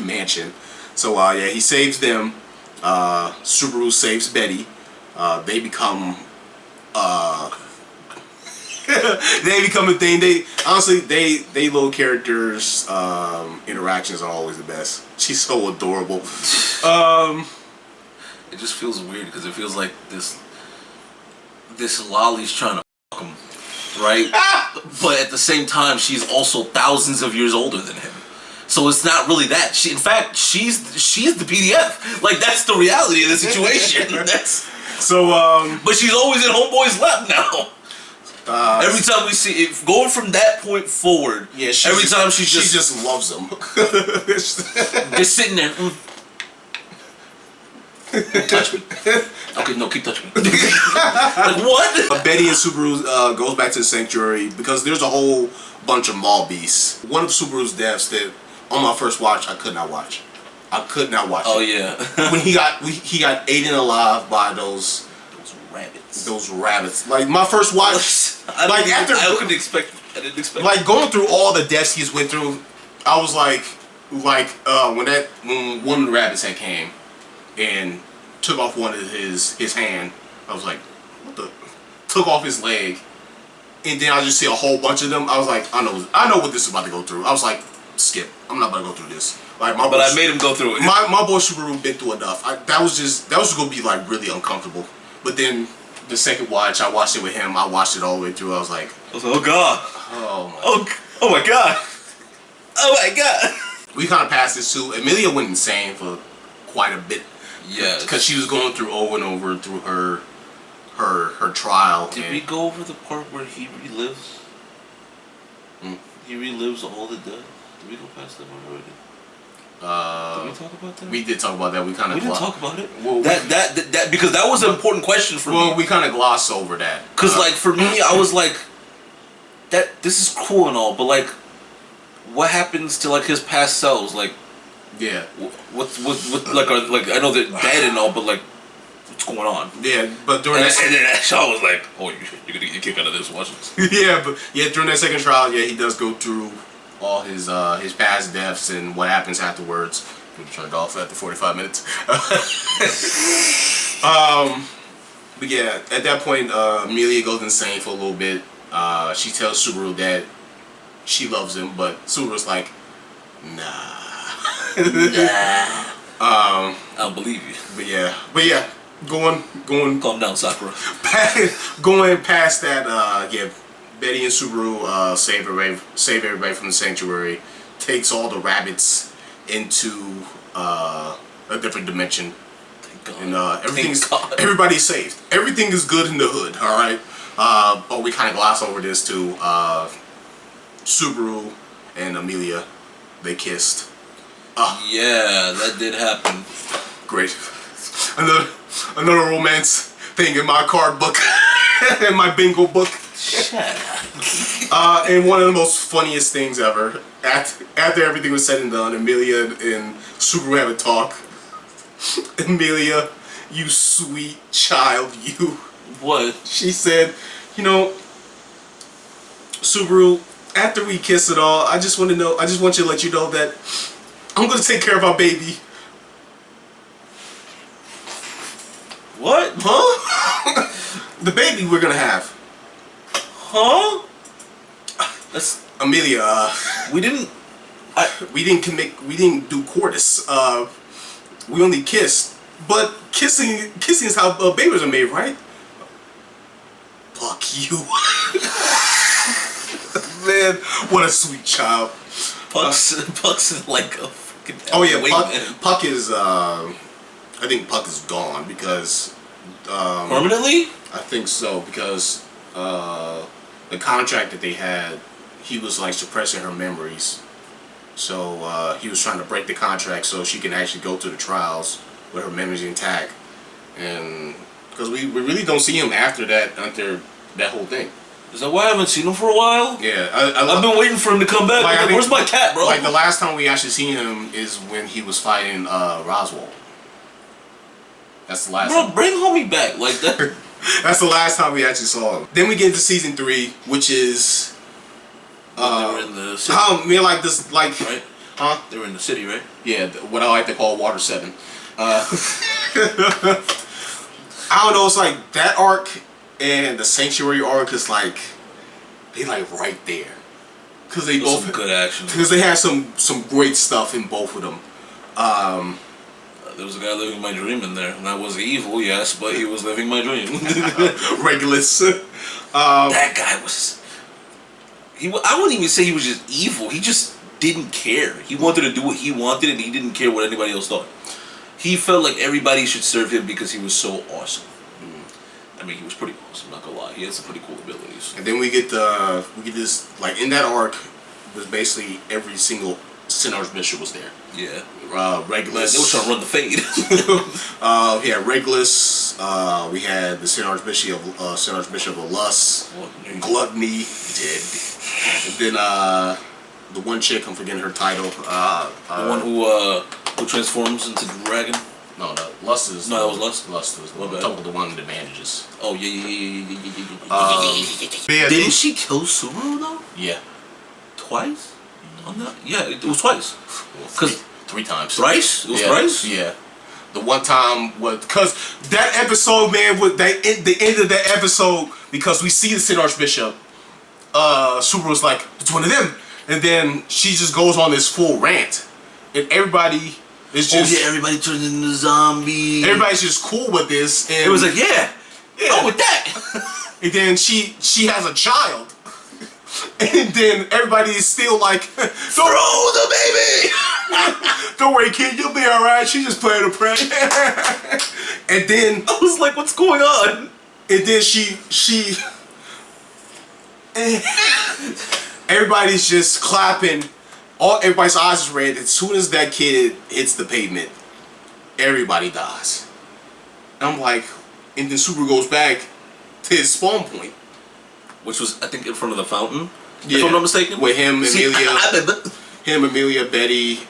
mansion. So yeah, he saves them. Subaru saves Betty. They become they become a thing. They honestly, they little characters interactions are always the best. She's so adorable. It just feels weird because it feels like this Lolly's trying to fuck him, right? But at the same time, she's also thousands of years older than him. So it's not really that. In fact, she's the PDF. Like, that's the reality of the situation. But she's always in Homeboy's lap now. Every time we see it, going from that point forward, yeah, every time she just loves him. Just sitting there. Touch me. Okay, no, keep touching me. Like, what? Betty and Subaru goes back to the sanctuary because there's a whole bunch of mall beasts. One of Subaru's deaths that on my first watch I could not watch. Oh yeah. When he got eaten alive by those rabbits. Like my first watch. I didn't expect. Like going through all the deaths he's went through, I was like when one of the rabbits had came and took off one of his hand, I was like, what the? Took off his leg, and then I just see a whole bunch of them. I was like, I know what this is about to go through. I was like, skip. I'm not about to go through this. Like but I made him go through it. My boy Subaru been through enough. That was just gonna be like really uncomfortable. But then the second watch, I watched it with him. I watched it all the way through. I was like, oh god. Oh my god. Oh my god. We kind of passed this too. Amelia went insane for quite a bit. Yeah. Because she was going through over and over through her trial. Did we go over the part where he relives? He relives all the dead. Did we go past that one already? Did we talk about that? We did talk about that. We didn't talk about it. Well, that because that was an important question for me. Well, we kind of glossed over that. Because like for me, I was like, this is cool and all, but like, what happens to like his past selves? Like, yeah, what like I know they're dead and all, but like, what's going on? Yeah, but during and then Shaw was like, oh, you're gonna get kicked out of this. Watch this. Yeah, during that second trial, yeah, he does go through all his past deaths and what happens afterwards. We turned off after 45 minutes. But yeah, at that point, Amelia goes insane for a little bit. She tells Subaru that she loves him, but Subaru's like, nah. I don't believe you. But yeah, going. Calm down, Sakura. Going past that, yeah. Betty and Subaru save everybody from the sanctuary, takes all the rabbits into a different dimension, and everybody's saved. Everything is good in the hood. All right, but we kind of gloss over this too. Subaru and Amelia, they kissed. Yeah, that did happen. Great. Another romance thing in my card book, in my bingo book. And one of the most funniest things ever. After everything was said and done, Amelia and Subaru have a talk. Amelia You sweet child, you. What? She said, you know, Subaru, after we kiss it all, I just want you to let you know that I'm gonna take care of our baby. What? Huh? The baby we're gonna have. Huh? That's Amelia. we didn't. We didn't do coitus. We only kissed. But kissing is how babies are made, right? Fuck you. Man, what a sweet child. Puck's is like a fucking. Oh yeah, Puck is. I think Puck is gone because. Permanently? I think so because the contract that they had, he was like suppressing her memories. So he was trying to break the contract so she can actually go through the trials with her memories intact, and because we really don't see him after that whole thing. Is that why I haven't seen him for a while? Yeah, I've been waiting for him to come back. Like, where's my cat, bro? Like the last time we actually seen him is when he was fighting Roswell. That's the last. Bro, bring homie back like that. That's the last time we actually saw him. Then we get into season 3, which is. They were in the city. Like this, like. Right? Huh? They were in the city, right? Yeah, what I like to call Water 7. I don't know, it's like that arc and the Sanctuary arc is like, they like right there. Because they both. Some good action. Because they had some great stuff in both of them. There was a guy living my dream in there, and that was evil, yes, but he was living my dream. Regulus. That guy was. I wouldn't even say he was just evil. He just didn't care. He wanted to do what he wanted, and he didn't care what anybody else thought. He felt like everybody should serve him because he was so awesome. I mean, he was pretty awesome. Not gonna lie, he had some pretty cool abilities. And then we get this, like, in that arc was basically every single Sin Archbishop was there. Yeah. Regulus. They were trying to run the fade. Yeah, Regulus. We had the Sin Archbishop of Lust, Gluttony, dead. And then the one chick, I'm forgetting her title. The one who transforms into the dragon. No, Lust is. No, that was Lust. Lust was the one with the bandages. Oh yeah. Didn't she kill Subaru though? Yeah. Twice? On that? Yeah, it was twice. Cause 3 times. Thrice? It was thrice? Yeah. The one time was because that episode, man, with the end of that episode, because we see the Sin Archbishop, Subaru's like, it's one of them, and then she just goes on this full rant, and everybody is just everybody turns into zombies. Everybody's just cool with this, and it was like, yeah, oh, with that. And then she has a child. And then everybody is still like, throw the baby! Don't worry, kid, you'll be alright. She just playing a prank. And then I was like, what's going on? And then everybody's just clapping. Everybody's eyes is red. As soon as that kid hits the pavement, everybody dies. And I'm like, and then Super goes back to his spawn point. Which was, I think, in front of the fountain, yeah, if I'm not mistaken. With him, Amelia, Betty,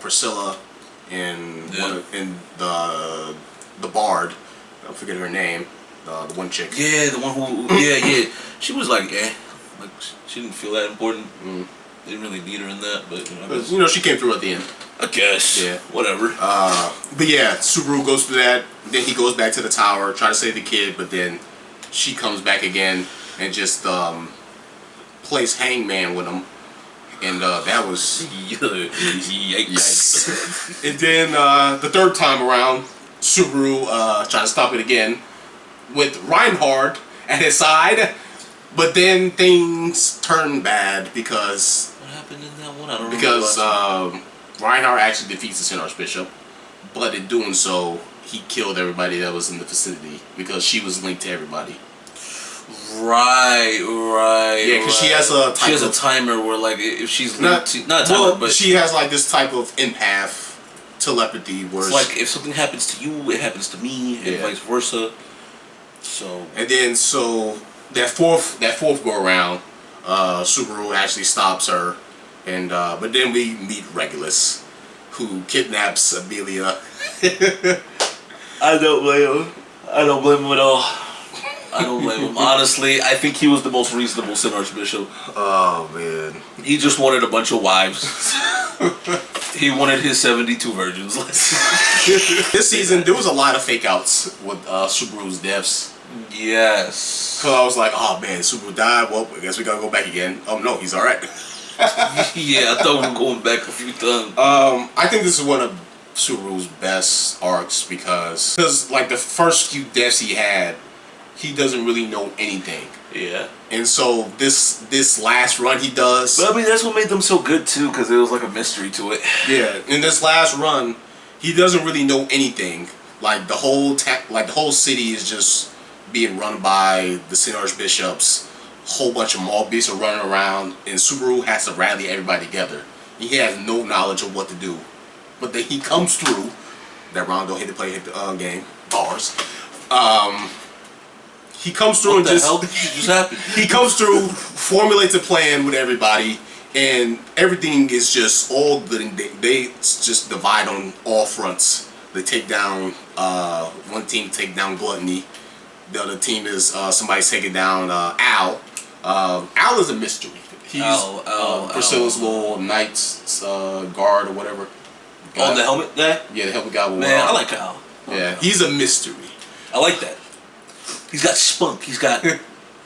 Priscilla, and the Bard. I forget her name. The one chick. Yeah, the one who. Yeah. She was like, like she didn't feel that important. They didn't really need her in that, but she came through at the end. I guess. Yeah. Whatever. But yeah, Subaru goes through that. Then he goes back to the tower, try to save the kid, but then she comes back again and just plays hangman with him. And that was yikes. And then the third time around, Subaru trying to stop it again with Reinhard at his side. But then things turn bad because what happened in that one? I don't know. Because Reinhardt actually defeats the Sin Archbishop, but in doing so, he killed everybody that was in the vicinity because she was linked to everybody. Right. Yeah, because she has a timer where, like, if she's linked not a timer, but she has like this type of empath telepathy where it's like if something happens to you, it happens to me, and vice versa. So that fourth go around, Subaru actually stops her. And but then we meet Regulus, who kidnaps Amelia I don't blame him. I don't blame him at all. I don't blame him. Honestly, I think he was the most reasonable Sin Archbishop. Oh, man. He just wanted a bunch of wives. He wanted his 72 virgins. This season, there was a lot of fake outs with Subaru's deaths. Yes. Because I was like, oh, man, Subaru died. Well, I guess we got to go back again. Oh, no, he's all right. Yeah, I thought we were going back a few times. I think this is one of Subaru's best arcs because like, the first few deaths he had, he doesn't really know anything. Yeah. And so this last run he does. But I mean, that's what made them so good too, because there was like a mystery to it. Yeah. In this last run, he doesn't really know anything. Like the whole city is just being run by the Sin Archbishops. Whole bunch of mob beasts are running around, and Subaru has to rally everybody together. He has no knowledge of what to do, but then he comes through. That round don't hit the game bars. He comes through What the hell just happened? He comes through, formulates a plan with everybody, and everything is just all good. And they just divide on all fronts. They take down one team, take down Gluttony. The other team is somebody's taking down Al. Al is a mystery. He's Priscilla's little knight's guard or whatever. Oh, the helmet guy? Yeah, the helmet guy. Man, I like Al. Yeah, he's a mystery. I like that. He's got spunk. He's got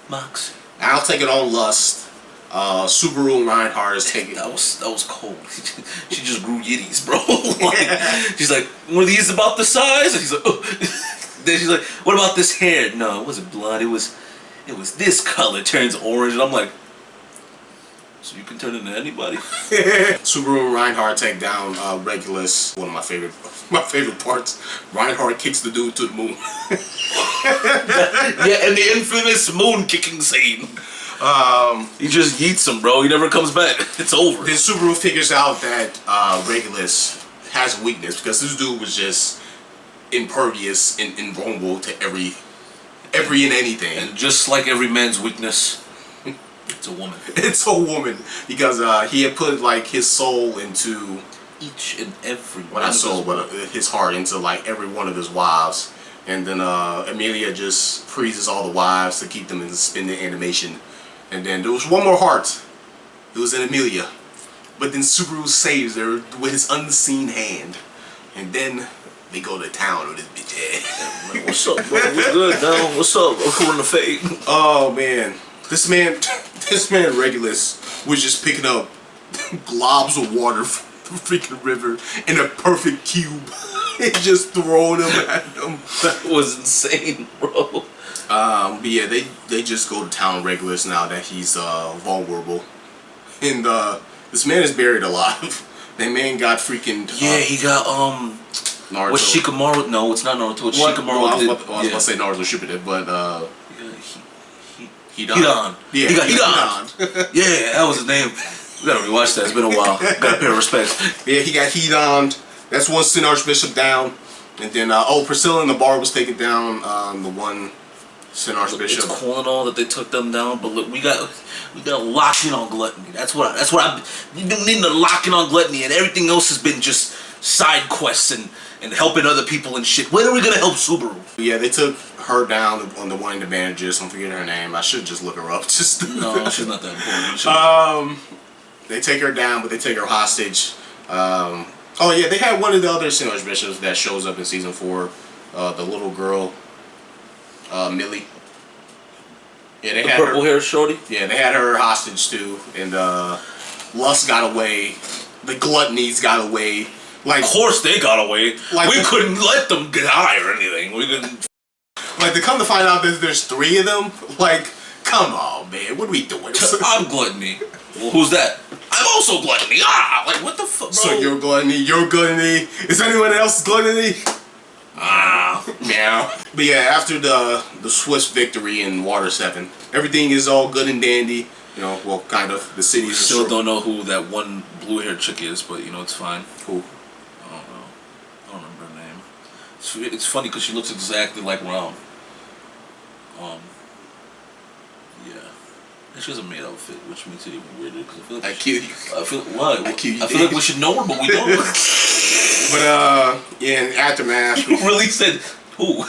moxie. Al taking on Lust. Subaru and Reinhardt is taking. That was cold. She just grew yitties, bro. Like, she's like, one of these about the size, and he's like, oh. Then she's like, what about this hair? No, it wasn't blood. It was this color turns orange, and I'm like, so you can turn into anybody. Subaru and Reinhardt take down Regulus. One of my favorite parts. Reinhardt kicks the dude to the moon. Yeah, and the infamous moon kicking scene. He just yeets him, bro. He never comes back. It's over. Then Subaru figures out that Regulus has a weakness because this dude was just impervious and invulnerable to every and anything. And just like every man's weakness, it's a woman. It's a woman because he had put like his soul into each and every well, not soul, but his heart into like every one of his wives. And then Amelia just freezes all the wives to keep them in suspended animation. And then there was one more heart. It was in Amelia. But then Subaru saves her with his unseen hand. And then they go to town with this bitch ass. What's up, bro? What's good, now? What's up? I'm calling the fade. Oh, man. This man Regulus was just picking up globs of water from the freaking river in a perfect cube. And just throwing them at them. That was insane, bro. But yeah, they just go to town Regulus now that he's vulnerable. And this man is buried alive. That man got freaking yeah, he got Naruto. What's Shikamaru? No, it's not Naruto. It's Shikamaru. Well, I was about to say Naruto Shippuden, but Hidan. Yeah, he got Hidan. Yeah, that was his name. We gotta rewatch that. It's been a while. Gotta pay respect. Yeah, he got Hidan. That's one Sin Archbishop down. And then Priscilla and the bar was taken down. The one Sin Archbishop. It's cool and all that they took them down, but look, we got lock in on Gluttony. That's what we need to lock in on Gluttony, and everything else has been just side quests and helping other people and shit. When are we gonna help Subaru? Yeah, they took her down on the one in the bandages. I'm forgetting her name. I should just look her up. No, she's not that important. They take her down, but they take her hostage. Oh yeah, they had one of the other Sin Archbishops that shows up in season 4. The little girl, Millie. Yeah, they had purple hair shorty. Yeah, they had her hostage too, and Lust got away. The Gluttonies got away. Like, of course they got away. Like we couldn't let them get high or anything. We couldn't. Like, to come to find out that there's 3 of them. Like, come on, man, what are we doing? I'm Gluttony. Well, who's that? I'm also Gluttony. Ah, like what the fuck, bro? So you're Gluttony. You're Gluttony. Is anyone else Gluttony? Meow. But yeah, after the Swiss victory in Water 7, everything is all good and dandy. You know, well, kind of. The city is still don't know who that one blue-haired chick is, but you know it's fine. Who? I don't know. I don't remember her name. It's funny because she looks exactly like Ram. Yeah. And she has a maid outfit, which makes it even weirder because I feel like I kill you. I feel what? I kill you. I feel like we should know her, but we don't. But yeah, in Aftermath. You really said who?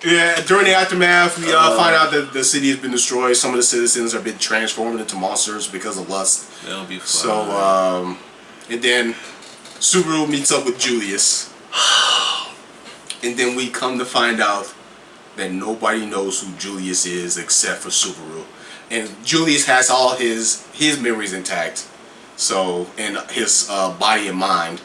Yeah, during the Aftermath, we find out that the city has been destroyed. Some of the citizens have been transformed into monsters because of lust. That'll be fun. So, and then Subaru meets up with Julius. And then we come to find out that nobody knows who Julius is except for Subaru. And Julius has all his memories intact. So, and his body and mind.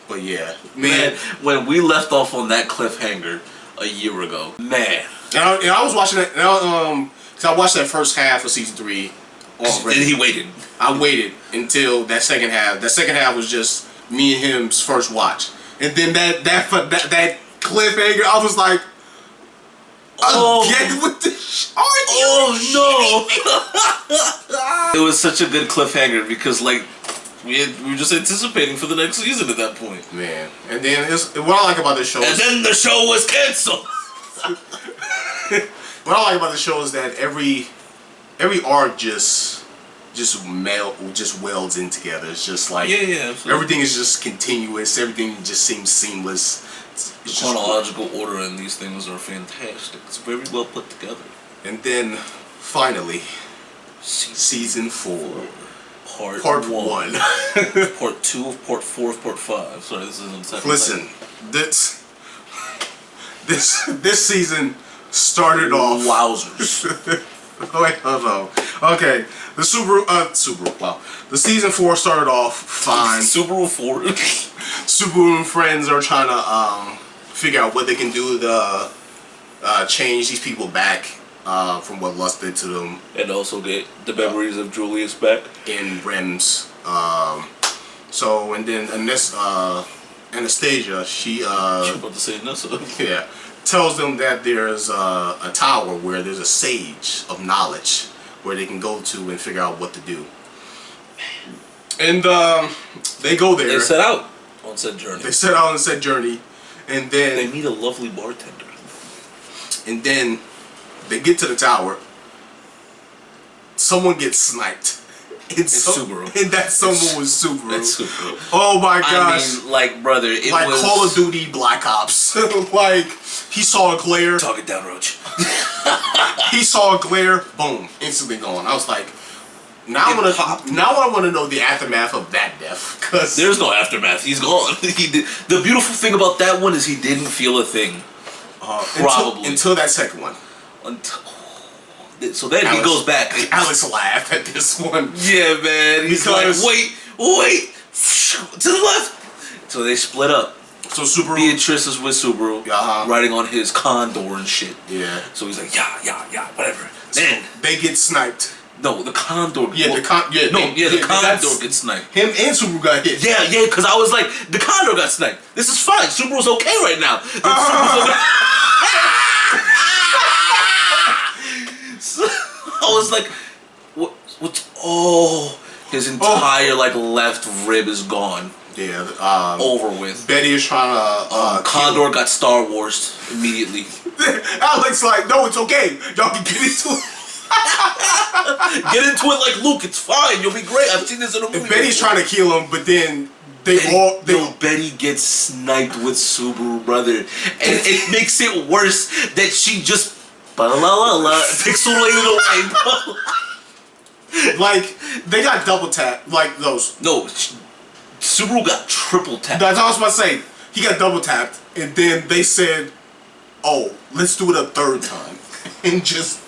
But yeah, man, when we left off on that cliffhanger a year ago, man. And I was watching that. Cause I watched that first half of season 3 already. And he waited. I waited until that second half. That second half was just me and him's first watch. And then that cliffhanger, I was like, again with the no! It was such a good cliffhanger because like we were just anticipating for the next season at that point. Man, and then what I like about this show. And then the show was canceled. What I like about the show is that every arc just welds in together. It's just like everything is just continuous. Everything just seems seamless. It's chronological order, and these things are fantastic. It's very well put together. And then finally, season 4, part 1, part 2 of part 4 of part 5. Sorry, this isn't the second. Listen, this season started off. Wowzers. Wait, hold on. Okay, the Subaru. Wow, the season 4 started off fine. Subaru 4. Subaru and friends are trying to figure out what they can do to change these people back from what lust did to them, and also get the memories of Julius back in REMS. So and then Anastasia, she about to say Nessa. Yeah, tells them that there's a tower where there's a sage of knowledge where they can go to and figure out what to do. And they go there. They set out on said journey. They set out on said journey, and then they meet a lovely bartender. And then they get to the tower. Someone gets sniped. It's Subaru. And that someone was Subaru. That's Subaru. Oh my gosh. I mean, like, brother, it like was... Call of Duty Black Ops. Like, he saw a glare. Talk it down, Roach. He saw a glare. Boom. Instantly gone. I was like, now I want to know the aftermath of that death. Cause there's no aftermath. He's gone. The beautiful thing about that one is he didn't feel a thing. Probably. Until that second one. So then he goes back. Alex laughed at this one. Yeah, man. He's like, wait, to the left. So they split up. So Subaru. Beatrice is with Subaru, riding on his condor and shit. Yeah. So he's like, yeah, whatever. Then they get sniped. No, the condor. Yeah, the condor gets sniped. Him and Subaru got hit. Yeah, because I was like, the condor got sniped. This is fine. Subaru's okay right now. So, I was like, what's? Oh, his entire like left rib is gone. Yeah. Over with. Betty is trying to. Condor got Star Wars immediately. Alex like, no, it's okay. Y'all can get into it. Get into it like Luke. It's fine. You'll be great. I've seen this in a movie. And Betty's trying to kill him, but then Betty gets sniped with Subaru, brother, and it makes it worse that she just pixelated away, bro. Like they got double tapped, like those. No, Subaru got triple tapped. That's what I was about to say. He got double tapped, and then they said, "Oh, let's do it a third time." And just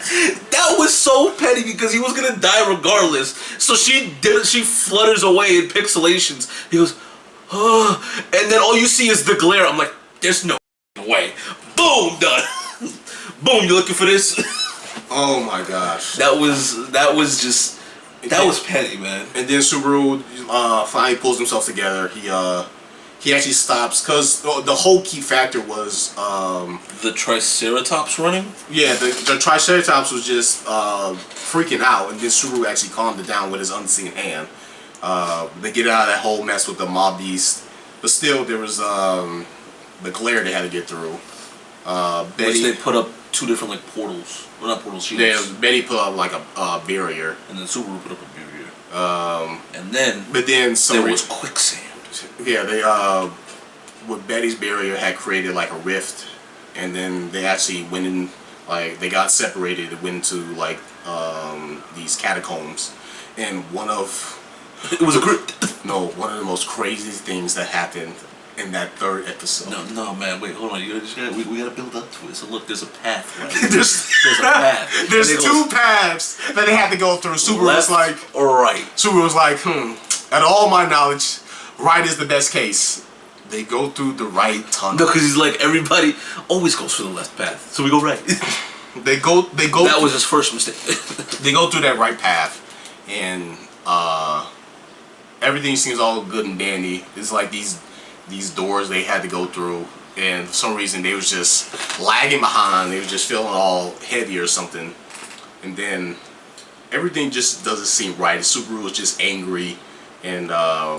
that was so petty because he was gonna die regardless. So she flutters away in pixelations. He goes, oh, and then all you see is the glare. I'm like, there's no way. Boom, done. Boom, you looking for this? Oh my gosh. That was petty, man. And then Subaru finally pulls himself together. He actually stops because the whole key factor was the Triceratops running. Yeah, the Triceratops was just freaking out, and then Subaru actually calmed it down with his unseen hand. They get out of that whole mess with the mob beast, but still there was the glare they had to get through. Which they put up two different like portals. Well, not portals, shields. Yeah, Betty put up like a barrier, and then Subaru put up a barrier. And then but then there was quicksand. Yeah, they with Betty's barrier had created like a rift, and then they actually went in, like they got separated and went into like these catacombs, and one of one of the most crazy things that happened in that third episode. No, man, wait, hold on. We gotta build up to it. So look, there's a path. Right? there's a path. There's two paths that they had to go through. Supergirl was like, or right. Supergirl was like, At all my knowledge, right is the best case. They go through the right tunnel. No, because he's like, everybody always goes for the left path, so we go right. They go. That was his first mistake. They go through that right path, and everything seems all good and dandy. It's like these doors they had to go through, and for some reason they was just lagging behind. They was just feeling all heavy or something, and then everything just doesn't seem right. Subaru was just angry, and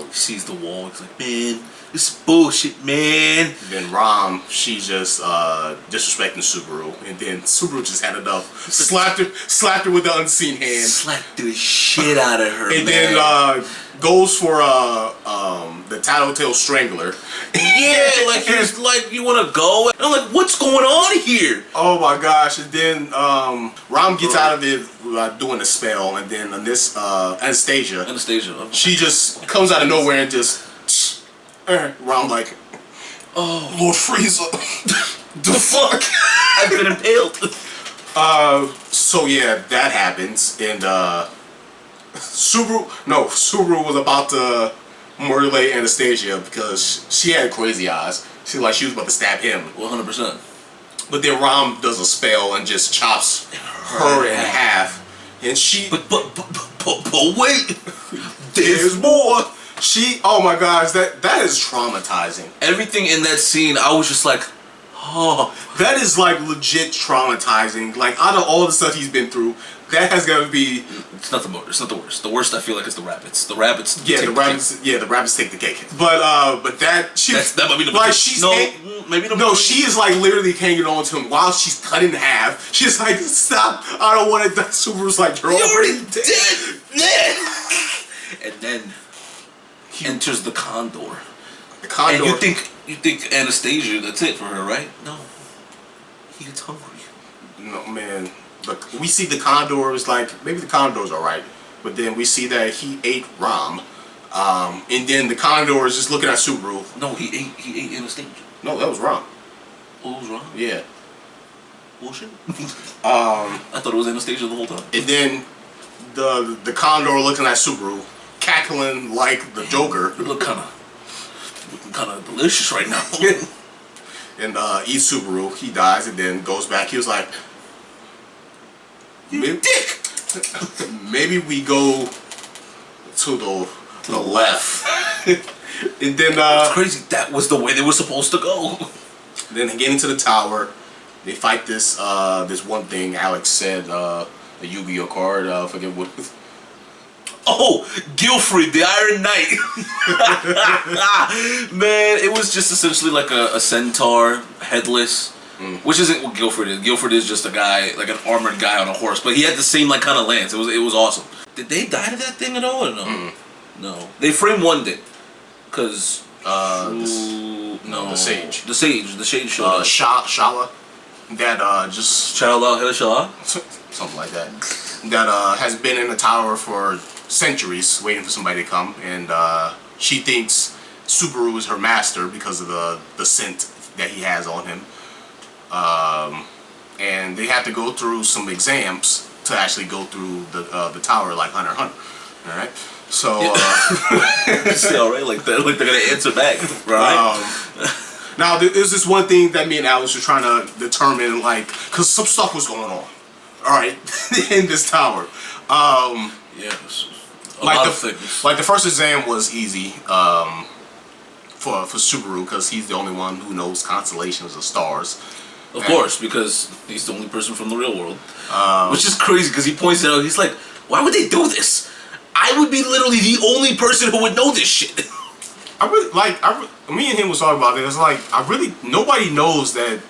he sees the wall. He's like, man, this is bullshit, man. Then Ram, she's just disrespecting Subaru, and then Subaru just had enough. Slapped her with the unseen hand. Slapped the shit out of her, and man. then goes for the Tattletale Strangler. Yeah, like he's like, you wanna go? And I'm like, what's going on here? Oh my gosh! And then Ram gets out of it doing a spell, and then on this Anastasia, she just comes out of nowhere and just Ram like, oh Lord Frieza, the fuck? I've been impaled. So yeah, that happens, and Subaru was about to mutilate Anastasia because she had crazy eyes. She was about to stab him. 100%. But then Ram does a spell and just chops her in half, and she. But wait, there's more. Oh my gosh, that is traumatizing. Everything in that scene, I was just like, oh, that is like legit traumatizing. Like out of all the stuff he's been through, that has got to be. It's not the worst. The worst I feel like is the rabbits. The rabbits. Yeah, the rabbits take the cake. But that might be the maybe she is like literally hanging on to him while she's cut in half. She's like, stop! I don't want to die. Subaru's like, you're already dead. And then enters the Condor. The Condor. And you think Anastasia, that's it for her, right? No. He gets hungry. No, man. But we see the Condor is like, maybe the Condor's alright. But then we see that he ate Ram. And then the Condor is just looking at Subaru. No, he ate Anastasia. No, that was Ram. Oh, it was Ram? Yeah. Bullshit. I thought it was Anastasia the whole time. And then the Condor looking at Subaru, cackling like the Joker. Looking kind of delicious right now. And eats Subaru. He dies and then goes back. He was like, dick. Maybe we go to the left. And then it's crazy. That was the way they were supposed to go. Then they get into the tower. They fight this one thing Alex said, the Yu-Gi-Oh card. I forget what. Oh, Gilfred, the Iron Knight. Man, it was just essentially like a centaur, headless. Which isn't what Gilfred is. Gilfred is just a guy, like an armored guy on a horse. But he had the same like kind of lance. It was awesome. Did they die to that thing at all or no? No. They frame one did. Cause the sage. The sage showed up. Shala. That just Shala. Something like that. That has been in the tower for centuries, waiting for somebody to come, and she thinks Subaru is her master because of the scent that he has on him. And they have to go through some exams to actually go through the tower like Hunter x Hunter. All right. So still right, like they're gonna answer back, right? Now there's this one thing that me and Alex were trying to determine, like, because some stuff was going on. All right, in this tower. Yes. Like the first exam was easy for Subaru because he's the only one who knows constellations of stars. Of course, because he's the only person from the real world. Which is crazy because he points it out. He's like, why would they do this? I would be literally the only person who would know this shit. Me and him was talking about it. It's like, nobody knows that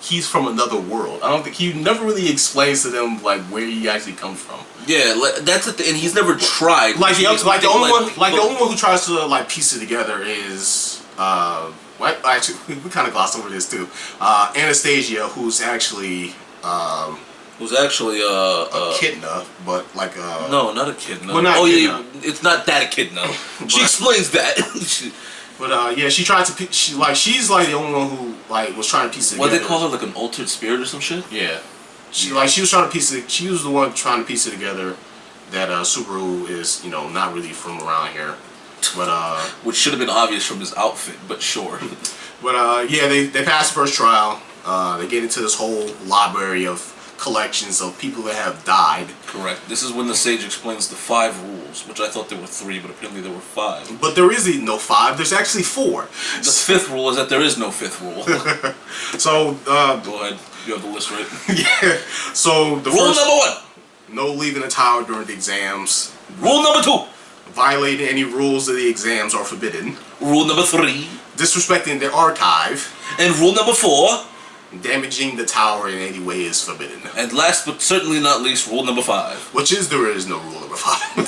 he's from another world. I don't think he never really explains to them like where he actually comes from. Yeah, that's the thing, and he's never tried. The only one who tries to like piece it together is what? Actually, we kind of glossed over this too. Anastasia, who's actually a Echidna, but like no, not Echidna. Well, not yeah, it's not that Echidna. She explains that. But yeah, she tried to. She's like the only one who like was trying to piece it together. What they call her, like an altered spirit or some shit? Yeah, she was trying to piece it. She was the one trying to piece it together. That Subaru is not really from around here, but which should have been obvious from his outfit, but sure. But yeah, they passed the first trial. They get into this whole library of collections of people that have died. Correct. This is when the sage explains the 5 rules, which I thought there were 3, but apparently there were 5. But there is no 5. There's actually 4. The 5th rule is that there is no 5th rule. So go ahead. You have the list right. Yeah. So the rule number 1. No leaving the tower during the exams. Rule number 2. Violating any rules of the exams are forbidden. Rule number 3. Disrespecting the archive. And rule number 4. Damaging the tower in any way is forbidden. And last but certainly not least, rule number 5. There is no rule number 5.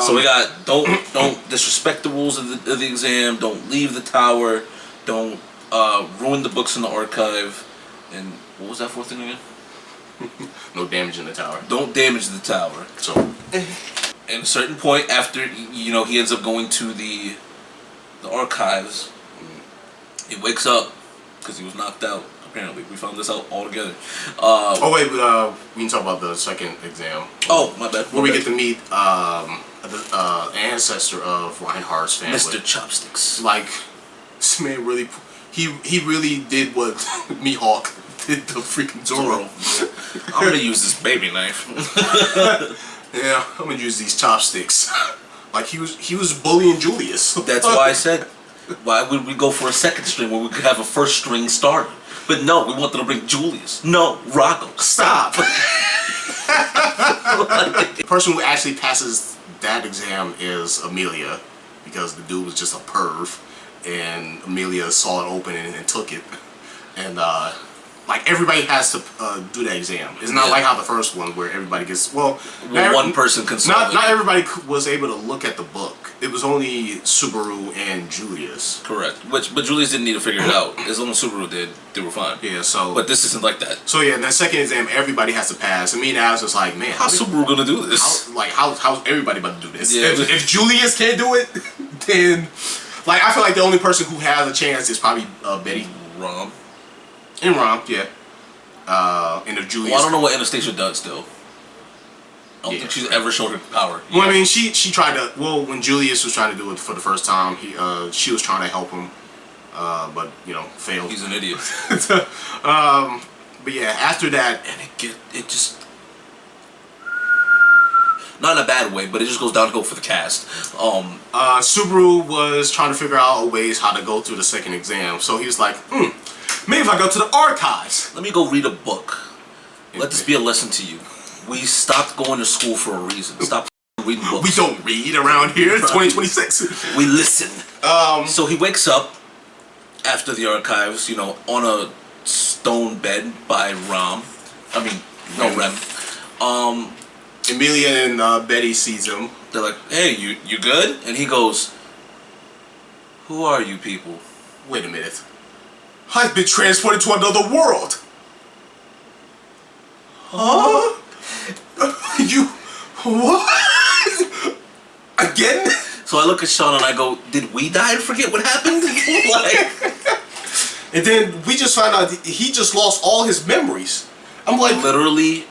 So we got don't disrespect the rules of the exam. Don't leave the tower. Don't ruin the books in the archive. And what was that 4th thing again? No damage in the tower. Don't damage the tower. So, at a certain point, after he ends up going to the archives, he wakes up because he was knocked out. Apparently, we found this out all together. we can talk about the second exam. Oh, my bad. Where we get to meet the ancestor of Reinhardt's family, Mr. Chopsticks. Like, this man really, he really did what Mihawk did to freaking Zoro. I'm gonna use this baby knife. Yeah, I'm gonna use these chopsticks. Like he was bullying Julius. That's why I said, why would we go for a second string when we could have a first string starter? But no, we wanted to bring Julius. No, Rocco. Stop. The person who actually passes that exam is Amelia, because the dude was just a perv, and Amelia saw it open and took it, and like everybody has to do that exam. It's not like how the first one where everybody gets one person can. Not everybody was able to look at the book. It was only Subaru and Julius. Correct. But Julius didn't need to figure it out. As long as Subaru did, they were fine. Yeah. So. But this isn't like that. So yeah, in that second exam, everybody has to pass. And me and Alex was like, man, how's Subaru gonna do this? How's everybody about to do this? Yeah. If Julius can't do it, then I feel like the only person who has a chance is probably Betty. Rom. And Rom, yeah. And if Julius. Well, I don't know what Anastasia does still. I don't think she's ever showed her power. Well, I mean, she tried to. Well, when Julius was trying to do it for the first time, she was trying to help him, but failed. He's an idiot. But yeah, after that, and it just. Not in a bad way, but it just goes downhill for the cast. Subaru was trying to figure out ways how to go through the second exam, so he was like, maybe if I go to the archives. Let me go read a book. Let this be a lesson to you. We stopped going to school for a reason. Stop reading books. We don't read around here. It's 2026. We listen. So he wakes up after the archives, on a stone bed by Rem. Amelia and Betty sees him. They're like, hey, you good? And he goes, who are you people? Wait a minute. I've been transported to another world. Huh? You... What? Again? So I look at Sean and I go, did we die and forget what happened? And then we just find out he just lost all his memories. I'm like... Literally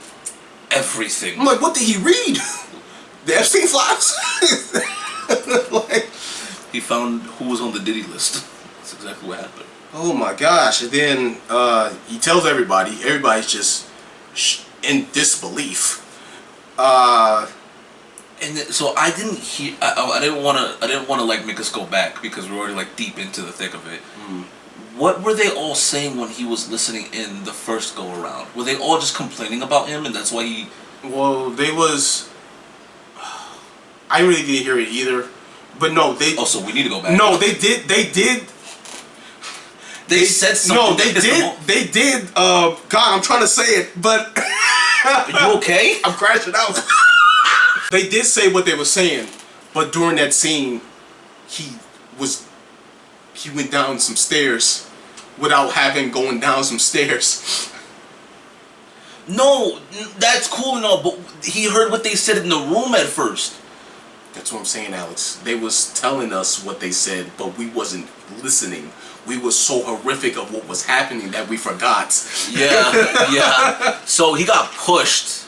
everything. I'm like, what did he read? The Epstein files? He found who was on the Diddy list. That's exactly what happened. Oh my gosh. And then he tells everybody. Everybody's just in disbelief. And so I didn't hear. I didn't want to make us go back because we're already deep into the thick of it. What were they all saying when he was listening in the first go around? Were they all just complaining about him, and that's why he? Well, they was. I really didn't hear it either, but no, they. Oh, so we need to go back. No, they did. They did. They said something. No, they did. They did. God, I'm trying to say it, but are you okay? I'm crashing out. They did say what they were saying, but during that scene, he went down some stairs without having going down some stairs. No, that's cool and all, but he heard what they said in the room at first. That's what I'm saying, Alex. They was telling us what they said, but we wasn't listening. We was so horrific of what was happening that we forgot. Yeah. So he got pushed.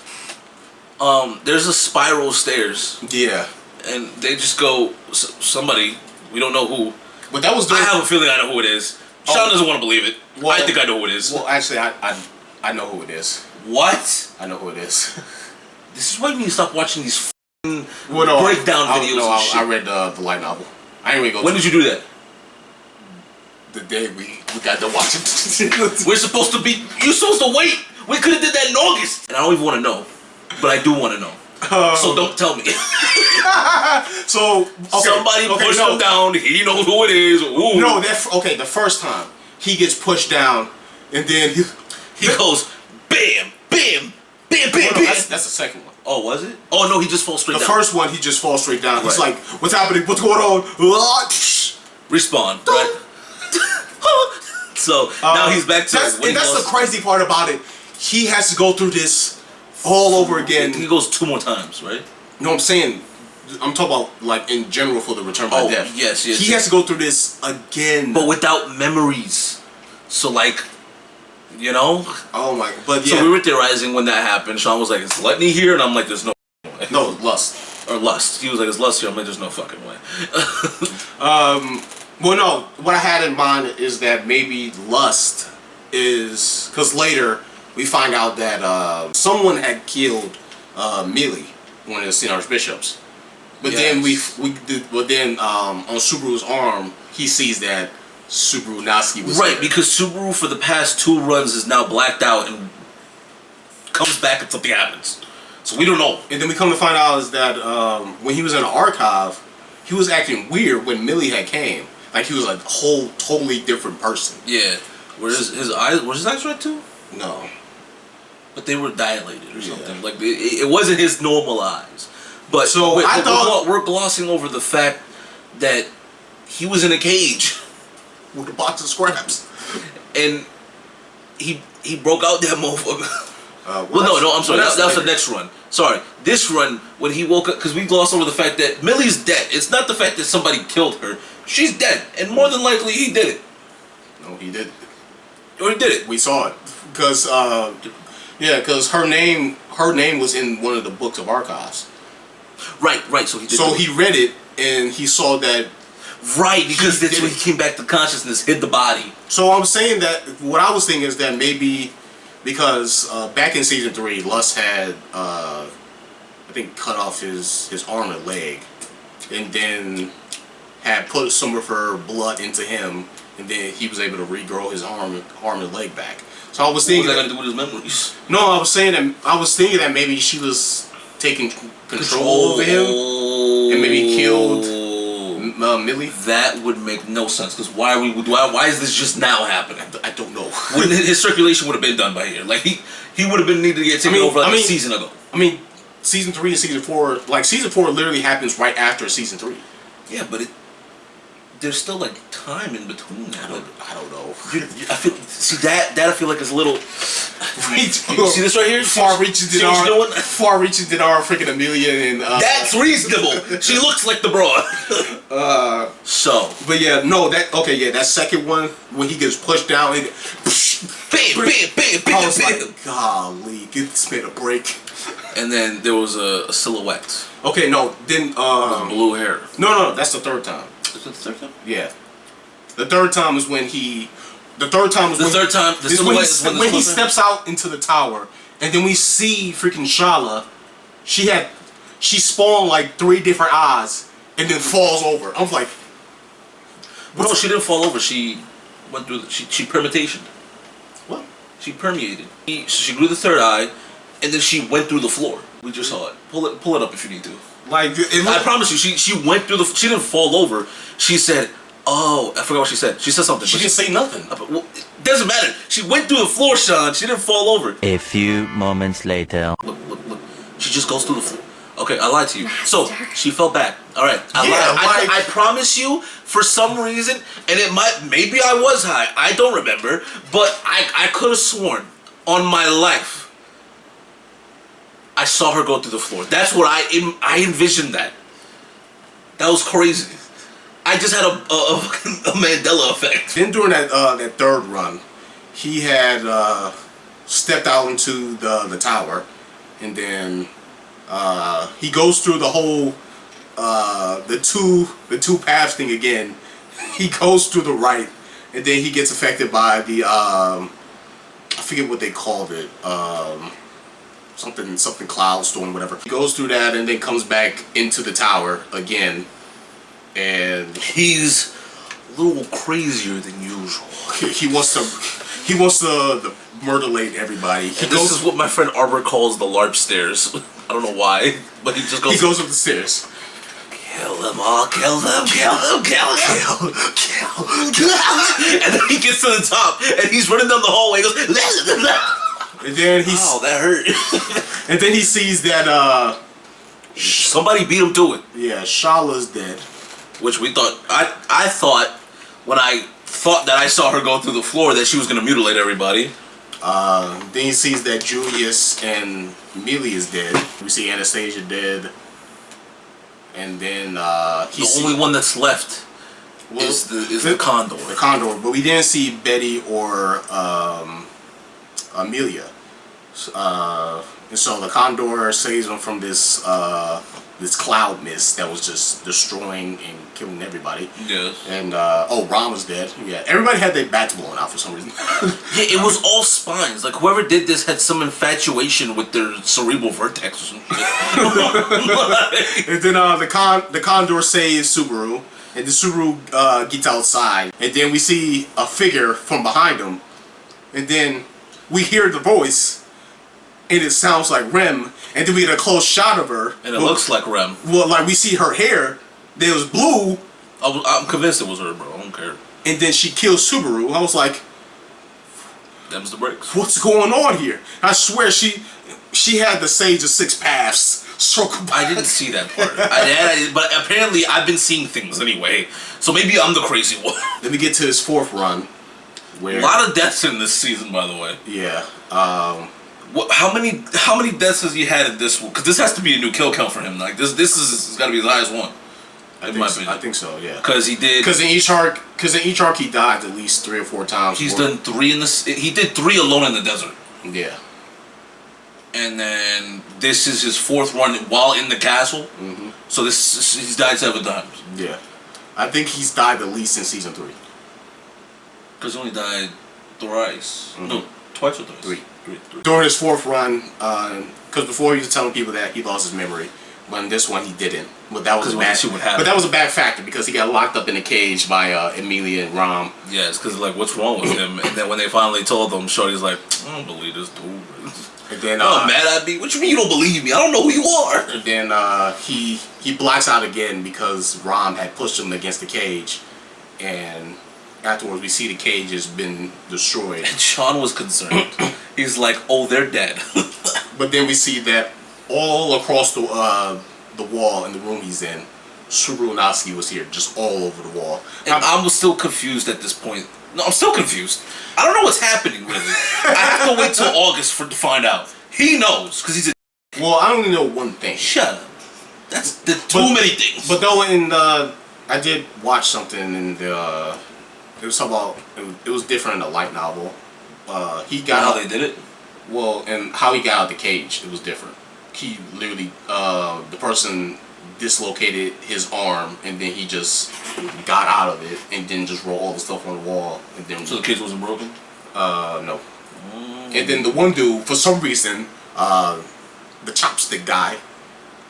There's a spiral stairs. Yeah. And they just go, somebody, we don't know who. But that was. I have a feeling I know who it is. Sean doesn't want to believe it. Well, I think I know who it is. Well, actually, I know who it is. What? I know who it is. This is why you need to stop watching these breakdown videos and shit. I read the light novel. I didn't even go. When did you do that? The day we got to watch it. You're supposed to wait. We could have did that in August. And I don't even want to know. But I do want to know. So don't tell me. So somebody pushed him down. He knows who it is. Ooh. No, the first time he gets pushed down, and then he goes bam, bam, bam, bam, bam. That's the second one. Oh, was it? Oh no, he just falls straight down. The first one, he just falls straight down. Right. He's like, "What's happening? What's going on?" Respawn, right? So now he's back to. And that's the crazy part about it. He has to go through this all over again. He goes 2 more times, right? No, I'm saying, I'm talking about like in general for the Return by Death. Yes. He has to go through this again, but without memories. So like, you know. Oh my! But yeah. So we were theorizing when that happened. Sean was like, "Is Gluttony here?" And I'm like, "There's no way." No, Lust. Or Lust. He was like, "Is Lust here?" I'm like, "There's no fucking way." Well, no. What I had in mind is that maybe Lust is because later we find out that someone had killed Millie, one of the Sin Archbishops. But then on Subaru's arm, he sees that Subaru Natsuki was right there. Because Subaru for the past 2 runs is now blacked out and comes back if something happens. So we don't know. And then we come to find out is that when he was in the archive, he was acting weird when Millie had came. Like he was a whole totally different person. Yeah. Were his eyes red too? No. But they were dilated or something. Like it wasn't his normal eyes. But so I thought we're glossing over the fact that he was in a cage with a box of scraps, and he broke out that motherfucker. Well, no, I'm sorry. That was the next run. Sorry, this run when he woke up, because we glossed over the fact that Millie's dead. It's not the fact that somebody killed her. She's dead, and more than likely he did it. No, he did. Or he did it. We saw it because because her name was in one of the books of archives. Right. So he did. So he read it and he saw that. Right, because that's when he came back to consciousness, hid the body. So I'm saying that what I was thinking is that maybe because back in season 3, Lust had I think cut off his arm and leg, and then had put some of her blood into him, and then he was able to regrow his arm and leg back. So I was thinking, what was that got to do with his memories? No, I was thinking that maybe she was taking control over him and maybe killed Millie. That would make no sense, because why is this just now happening? I don't know. His circulation would have been done by here. Like he would have been needed to get taken over a season ago. I mean, season 3 and season 4, like season 4 literally happens right after season 3. Yeah, but there's still like time in between that. I don't know. I feel I feel like it's a little. You see this right here? Far reaching than our freaking Amelia and. That's reasonable. She looks like the broad. But yeah, no, that second one when he gets pushed down, and bam. I was like, golly, give this man a break. And then there was a silhouette. Okay, no, then with blue hair. No, that's the third time. Is it the third time? Yeah, the third time is when he. The third time is when he steps out into the tower, and then we see freaking Shala. She spawned like 3 different eyes, and then falls over. I'm like, no, she didn't fall over. She went through. She permutationed. What? She permeated. She grew the third eye, and then she went through the floor. We just saw it. Pull it up if you need to. Like I promise you, she went through the. She didn't fall over. She said, Oh, I forgot what she said. She said something. She didn't say nothing. Well, it doesn't matter. She went through the floor, Sean. She didn't fall over. A few moments later. Look. She just goes through the floor. Okay, I lied to you. So, she fell back. Alright, I lied. I promise you, for some reason, and maybe I was high. I don't remember. But I could have sworn, on my life, I saw her go through the floor. That's what I envisioned that. That was crazy. I just had a Mandela effect. Then during that third run, he had stepped out into the tower, and then he goes through the whole the two paths thing again. He goes through the right, and then he gets affected by the I forget what they called it. Something cloud storm, whatever. He goes through that and then comes back into the tower again, and he's a little crazier than usual. He wants to murderate everybody. This is what my friend Arbor calls the LARP stairs. I don't know why, but he just goes. He goes up the stairs. Kill them all, kill them, kill them, kill them, kill. And then he gets to the top, and he's running down the hallway. He goes. And then he's. Oh, that hurt. And then he sees that somebody beat him to it. Yeah, Shala's dead. Which we thought. I thought when I thought that I saw her go through the floor that she was gonna mutilate everybody. Then he sees that Julius and Millie is dead. We see Anastasia dead. And then the only one that's left is the Condor. The Condor, but we didn't see Betty or Amelia. And so the Condor saves them from this cloud mist that was just destroying and killing everybody. Yes. And Ron was dead. Yeah, everybody had their bats blown out for some reason. Yeah, it was all spines. Like whoever did this had some infatuation with their cerebral vertex or something. And then the Condor saves Subaru, and the Subaru gets outside, and then we see a figure from behind him, and then we hear the voice. And it sounds like Rem, and then we get a close shot of her. And it looks like Rem. Well, like we see her hair, that was blue. I'm convinced it was her, bro. I don't care. And then she kills Subaru. I was like, them's the breaks. What's going on here? I swear she had the Sage of Six Paths circle by. I didn't see that part. But apparently I've been seeing things anyway. So maybe I'm the crazy one. Then we get to his fourth run. Where, a lot of deaths in this season, by the way. Yeah. How many deaths has he had in this one? Because this has to be a new kill count for him. Like this has got to be the highest one. In my opinion. I think so. Yeah. Because he did. Because in each arc he died at least 3 or 4 times. He's done 3 in this. He did 3 alone in the desert. Yeah. And then this is his 4th run while in the castle. Mm-hmm. So he's died 7 times. Yeah. I think he's died at least in season 3. Because he only died thrice. Mm-hmm. No, twice or thrice. 3. During his 4th run, because before he was telling people that he lost his memory, but in this one he didn't. But that was a bad. But that was a bad factor because he got locked up in a cage by Emilia and Rom. Yeah, it's because like what's wrong with him? And then when they finally told him, Shorty's like, I don't believe this dude. And then mad at me. What you mean you don't believe me? I don't know who you are. And then he blacks out again because Rom had pushed him against the cage, and afterwards we see the cage has been destroyed. And Sean was concerned. He's like, oh, they're dead. But then we see that all across the wall in the room he's in, Subaru Natsuki was here, just all over the wall. And I'm still confused at this point. No, I'm still confused. I don't know what's happening, really. I have to wait till August to find out. He knows, because he's a... Well, I only know one thing. Shut up. That's too many things. But though I did watch something in the... It was about... It was different in the light novel. He got how they did it? Well, and how he got out of the cage, it was different. He literally... the person dislocated his arm, and then he just got out of it, and then just rolled all the stuff on the wall, and then... So the cage wasn't broken? No. And then the one dude, for some reason, the chopstick guy...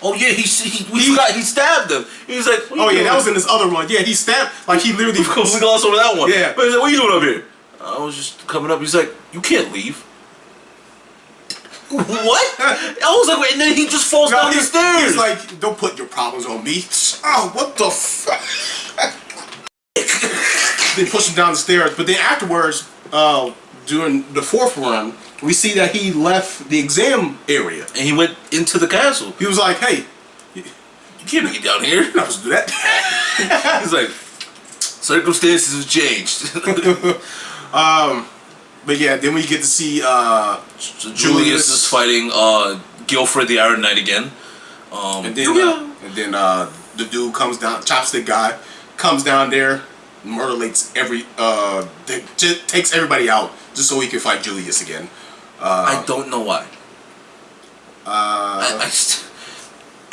Oh yeah, he stabbed him. He was like, oh yeah, that was in this other one. Yeah, he stabbed, like he literally... We glossed over that one. Yeah. But he's like, what are you doing up here? I was just coming up. He's like, you can't leave. What? I was like, wait, and then he just falls down the stairs. He's like, don't put your problems on me. Oh, what the fuck? they push him down the stairs. But then afterwards, during the fourth run, we see that he left the exam area. And he went into the castle. He was like, "Hey, You can't make it down here. you're not supposed to do that." He's like, circumstances have changed. But yeah, then we get to see So Julius is fighting Guilford the Iron Knight again. and then the dude comes down, chopstick guy, comes down there, mutilates takes everybody out just so he can fight Julius again. I don't know why.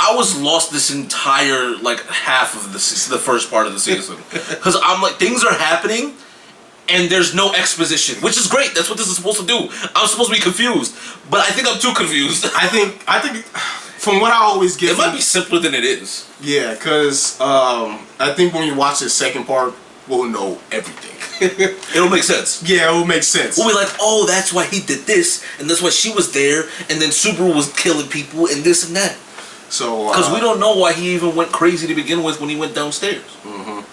I was lost this entire like half of the first part of the season because I'm like things are happening and there's no exposition, which is great. That's what this is supposed to do. I'm supposed to be confused, but I think I'm too confused. I think from what I always get, It might be simpler than it is. Yeah, because I think when you watch the second part, we'll know everything. It'll make sense. Yeah, it will make sense. We'll be like, oh, that's why he did this, and that's why she was there, and then Subaru was killing people, and this and that. So Because we don't know why he even went crazy to begin with when he went downstairs. Mm-hmm.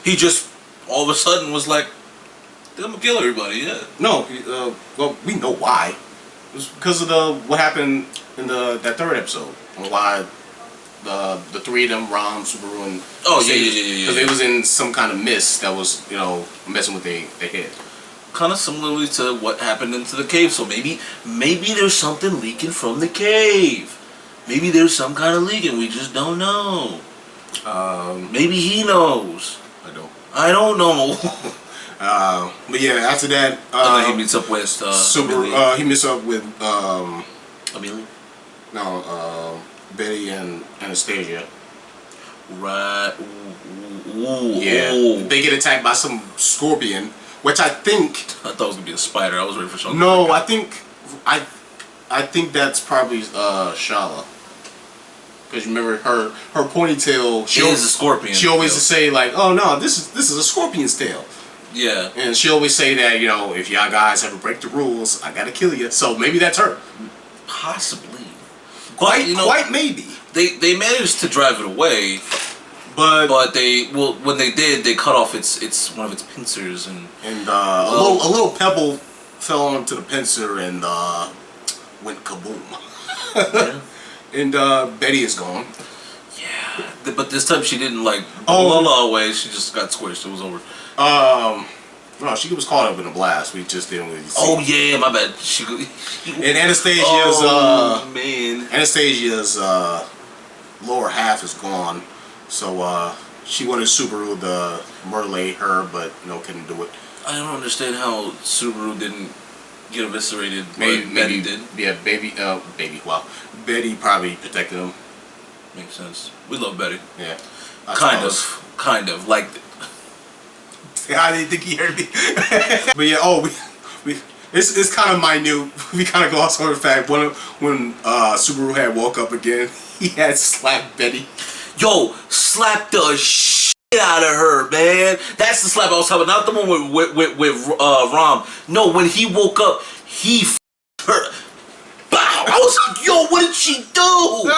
He just all of a sudden was like, I'm gonna kill everybody. Yeah. No, well, we know why. It was because of what happened in that third episode, and why the three of them, Ram, Subaru, and Oh yeah. because they was in some kind of mist that was messing with their head. Kind of similarly to what happened into the cave. So maybe there's something leaking from the cave. Maybe there's some kind of leak and we just don't know. Maybe he knows. I don't know. But yeah, after that, and then he meets up with Subaru. He meets up with Amelia. No, Betty and Anastasia. Right. Ooh. Yeah. Ooh. They get attacked by some scorpion, which I think. I thought it was gonna be a spider. I was ready for something. No, I think that's probably Shala. Because you remember her ponytail. She is a scorpion. She always would say like, "Oh no, this is a scorpion's tail." Yeah. And she always say that if y'all guys ever break the rules, I gotta kill you. So maybe that's her. Possibly. Quite maybe. They managed to drive it away, but when they did, they cut off its one of its pincers and a little pebble fell onto the pincer and went kaboom. Yeah. And Betty is gone. Yeah, but this time she didn't like la away. She just got squished. It was over. No, she was caught up in a blast. We just didn't really see. Oh yeah, my bad. And Anastasia's man. Anastasia's lower half is gone. So she wanted Subaru to mutilate her, but couldn't do it. I don't understand how Subaru didn't get eviscerated. Maybe Betty did. Yeah, baby. Well, Betty probably protected him. Makes sense. We love Betty. Yeah. Kind of. Like. I didn't think he heard me. But yeah, it's kind of minute. We kind of gloss over the fact when Subaru had woke up again, he had slapped Betty. Yo, slap the shit out of her, man. That's the slap I was talking about, not the one with Ram. No, when he woke up, he her. Bow! I was like, yo, what did she do?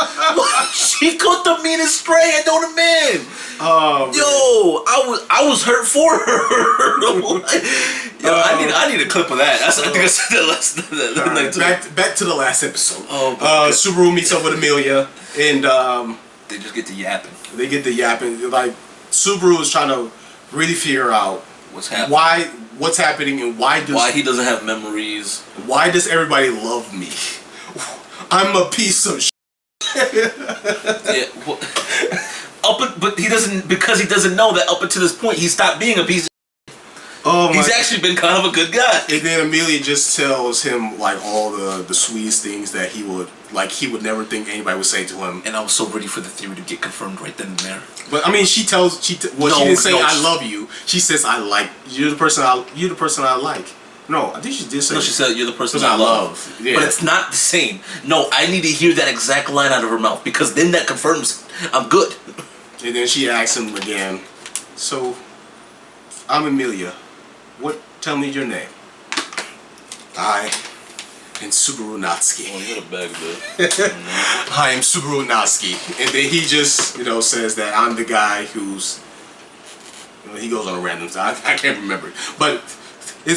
She caught the meanest stray and known him in. Yo, I was hurt for her. Yo, I need a clip of that. I think I said that last. Back to the last episode. Oh, Subaru meets up with Amelia, and they just get to yapping. They get to yapping. Like Subaru is trying to really figure out what's happening. What's happening, and why he doesn't have memories. Why does everybody love me? I'm a piece of shit. Yeah. Well, but he doesn't, because he doesn't know that up until this point he stopped being a piece of shit. He's actually been kind of a good guy. And then Amelia just tells him like all the sweetest things that he would never think anybody would say to him. And I was so ready for the theory to get confirmed right then and there. But I mean, she didn't say I love you. She says you're the person I like. No, I think she did say. No, she said you're the person I love. Yeah. But it's not the same. No, I need to hear that exact line out of her mouth because then that confirms I'm good. And then she asks him again. So, I'm Amelia. Tell me your name. I am Subaru Natsuki. Oh, you got a bag of that. I am Subaru Natsuki. And then he just, says that I'm the guy who's He goes on a random side. I can't remember, but it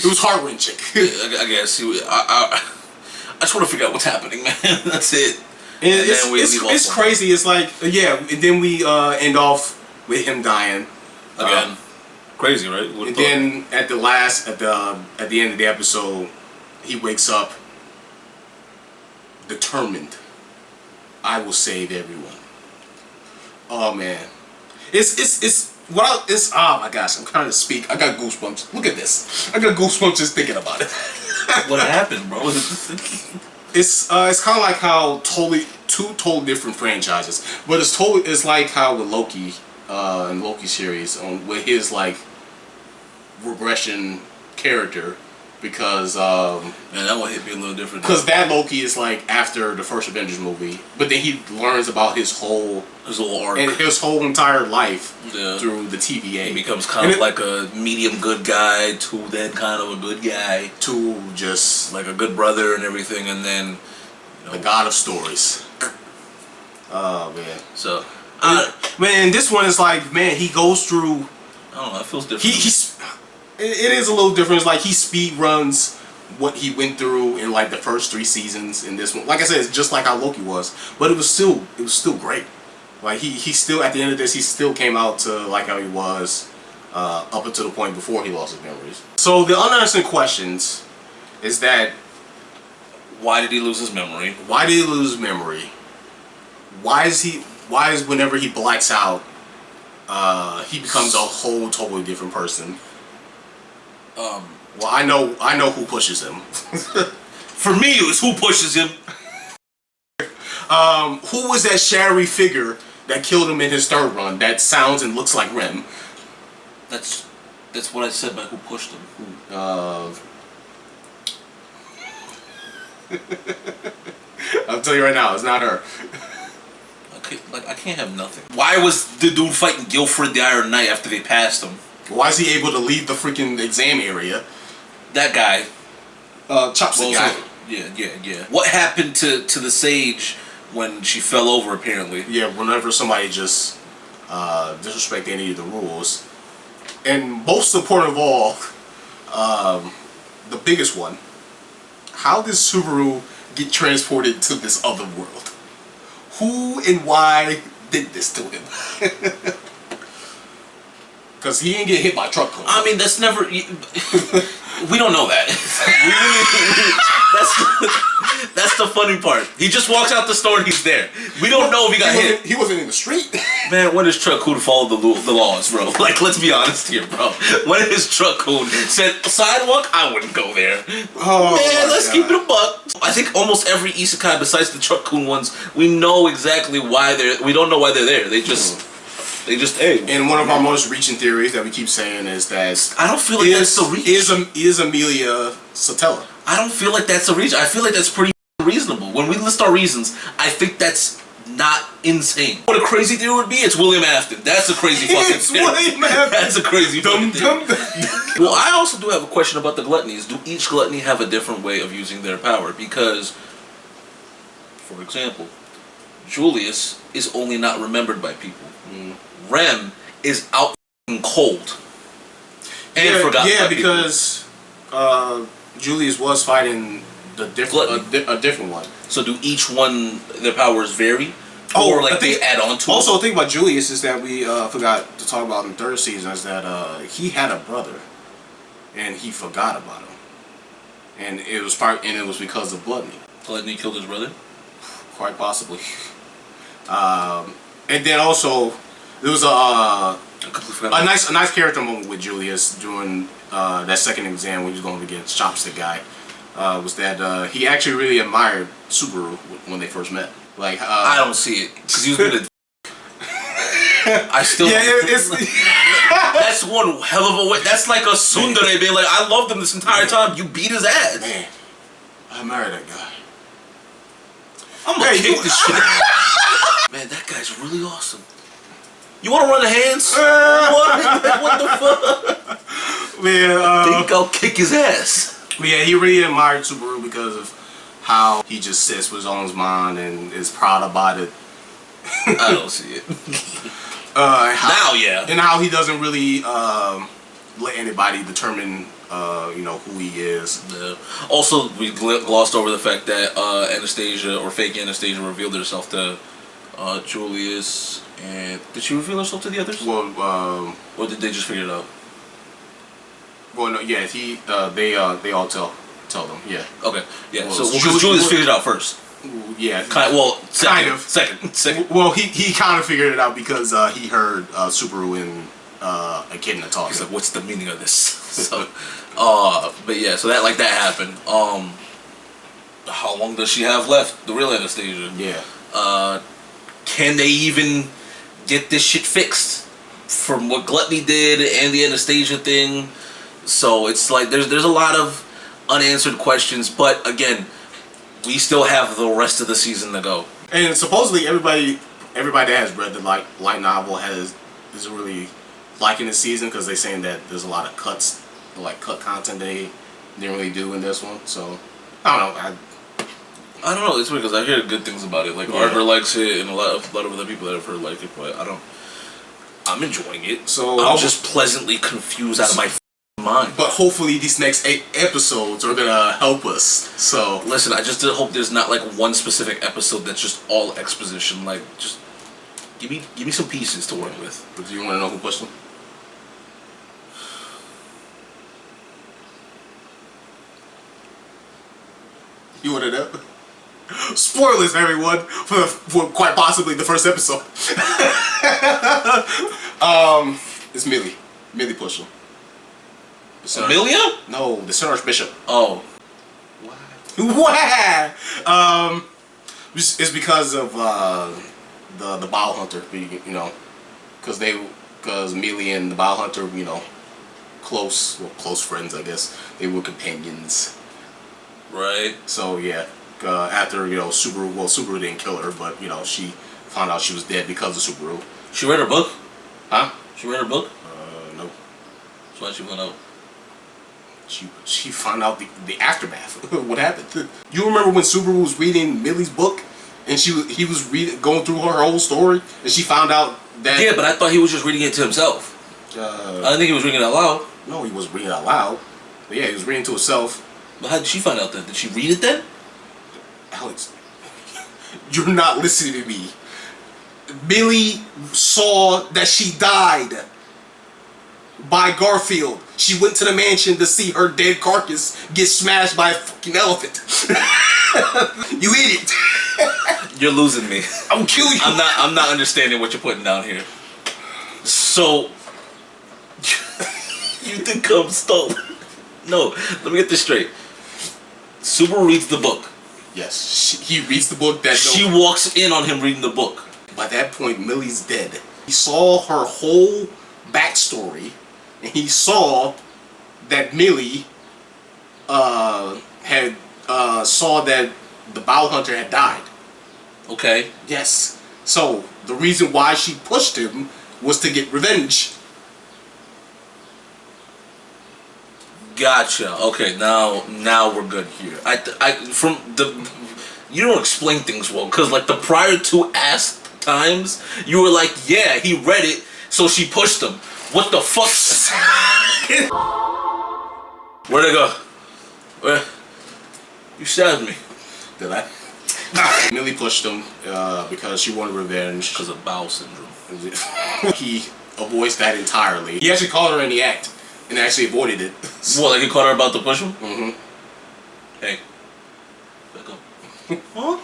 was heart wrenching. I guess I just want to figure out what's happening, man. That's it. And it's crazy. It's like and then we end off with him dying again. Crazy, right? And then at the end of the episode, he wakes up determined. I will save everyone. Oh man, oh my gosh, I'm trying to speak. I got goosebumps. Look at this. I got goosebumps just thinking about it. What happened, bro? It's kind of like how two totally different franchises, but it's like how with Loki, in Loki series with his like regression character, because man, that one hit me a little different. Because that Loki is like after the first Avengers movie, but then he learns about his whole arc and his whole entire life through the TVA. He becomes kind of like a medium good guy to then kind of a good guy to just like a good brother and everything, and then the god of stories. Oh man! So man, this one is like, man, he goes through. I don't know. It feels different. It is a little different. It's like he speed runs what he went through in like the first 3 seasons in this one. Like I said, it's just like how Loki was, but it was still great. Like he still at the end of this, he still came out to like how he was up until the point before he lost his memories. So the unanswered questions is that why did he lose his memory? Why did he lose his memory? Why is whenever he blacks out, he becomes a whole totally different person? Well, I know who pushes him. For me, it was who pushes him. Who was that shadowy figure that killed him in his third run? That sounds and looks like Rem. That's what I said by who pushed him. I'll tell you right now, it's not her. I can't have nothing. Why was the dude fighting Guilford the Iron Knight after they passed him? Why is he able to leave the freaking exam area? That guy. Chopstick guy. Yeah. What happened to the sage when she fell over, apparently? Yeah, whenever somebody just disrespect any of the rules. And most important of all, the biggest one, how did Subaru get transported to this other world? Who and why did this to him? Because he didn't get hit by a truck. I mean, that's never... We don't know that. That's the funny part. He just walks out the store and he's there. We don't know if he got hit. He wasn't in the street. Man, when is Truck Coon follow the laws, bro? Like, let's be honest here, bro. When is Truck Coon said sidewalk? I wouldn't go there. Oh, man, let's keep it a buck. I think almost every isekai besides the Truck Coon ones, we know exactly why they're... We don't know why they're there. They just... hey. And one of our most reaching theories that we keep saying is that I don't feel like that's the reach. Is Amelia Satella? I don't feel like that's a reach. I feel like that's pretty reasonable. When we list our reasons, I think that's not insane. What a crazy theory would be? It's William Afton. That's a crazy fucking theory. William Afton. That's a crazy fucking theory. Well, I also do have a question about the gluttonies. Do each gluttony have a different way of using their power? Because, for example, Julius is only not remembered by people. Rem is out cold and forgot. Yeah, because Julius was fighting a different one. So do each one their powers vary, or like they add on to? Also, the thing about Julius is that we forgot to talk about in the third season is that he had a brother, and he forgot about him, and it was because of Gluttony. Gluttony killed his brother. Quite possibly. And then also. There was a nice character moment with Julius during that second exam when he was going against Chopstick guy. Was that he actually really admired Subaru when they first met. Like I don't see it because he was good at. I still. Yeah, it's. That's one hell of a way. That's like a tsundere being like, I loved him this entire time. You beat his ass. Man, I admire that guy. I'm gonna kick this shit. Man, that guy's really awesome. You want to run the hands? What the fuck? Man, I think I'll kick his ass. Yeah, he really admired Subaru because of how he just sits with his own mind and is proud about it. I don't see it. Now, yeah. And how he doesn't really let anybody determine, who he is. Yeah. Also, we glossed over the fact that Anastasia, or fake Anastasia, revealed herself to Julius. And did she reveal herself to the others? Well, or did they just figure it out? Well, no, yeah, they all tell them, yeah. Okay, yeah. Well, So Julius figured it out first. Yeah, Second. Well, he kind of figured it out because he heard Subaru and Echidna talking. He's like, "What's the meaning of this?" So, but yeah, so that happened. How long does she have left? The real Anastasia. Yeah. Can they even get this shit fixed from what Gluttony did and the Anastasia thing? So it's like there's a lot of unanswered questions, but again, we still have the rest of the season to go. And supposedly everybody that has read the light novel is really liking the season because they're saying that there's a lot of cut content they didn't really do in this one. So I don't know. I don't know. It's weird because I hear good things about it. Like Arthur likes it, and a lot of other people that I've heard like it, but I'm enjoying it. So I'm just pleasantly confused out of my mind. But hopefully these next 8 episodes are gonna help us. So listen, I just hope there's not like one specific episode that's just all exposition. Like, just give me some pieces to work with. But do you want to know who pushed them? You want to know? Spoilers, everyone, for quite possibly the first episode. It's Millie. Millie pushed him. Amelia? No, the Sir Archbishop. Oh. Why? It's because of the Bow Hunter, because Millie and the Bow Hunter, close friends, I guess. They were companions. Right. So yeah, after Subaru didn't kill her, but she found out she was dead because of Subaru. She read her book? Huh? She read her book? No. That's why she went out. She found out the aftermath. What happened? You remember when Subaru was reading Millie's book, and he was going through her whole story, and she found out that. Yeah, but I thought he was just reading it to himself. I didn't think he was reading it out loud. No, he was reading it out loud. But yeah, he was reading to himself. But how did she find out then? Did she read it then? Alex, you're not listening to me. Millie saw that she died by Garfield. She went to the mansion to see her dead carcass get smashed by a fucking elephant. You idiot. You're losing me. I'm killing you. I'm not understanding what you're putting down here. So you think I'm stoned? No, let me get this straight. Subaru reads the book. Yes, he reads the book. She walks in on him reading the book. By that point, Millie's dead. He saw her whole backstory, and he saw that Millie saw that the Bow Hunter had died. Okay. Yes. So the reason why she pushed him was to get revenge. Gotcha. Okay, now we're good here. You don't explain things well, because like the prior 2 times you were like, yeah, he read it, so she pushed him. What the fuck? Where'd I go? Where? You stabbed me. Did I? Millie pushed him because she wanted revenge. Because of bowel syndrome. He avoids that entirely. He actually caught her in the act and actually avoided it. What, like he caught her about to push him? Mm-hmm. Hey. Back up. Huh?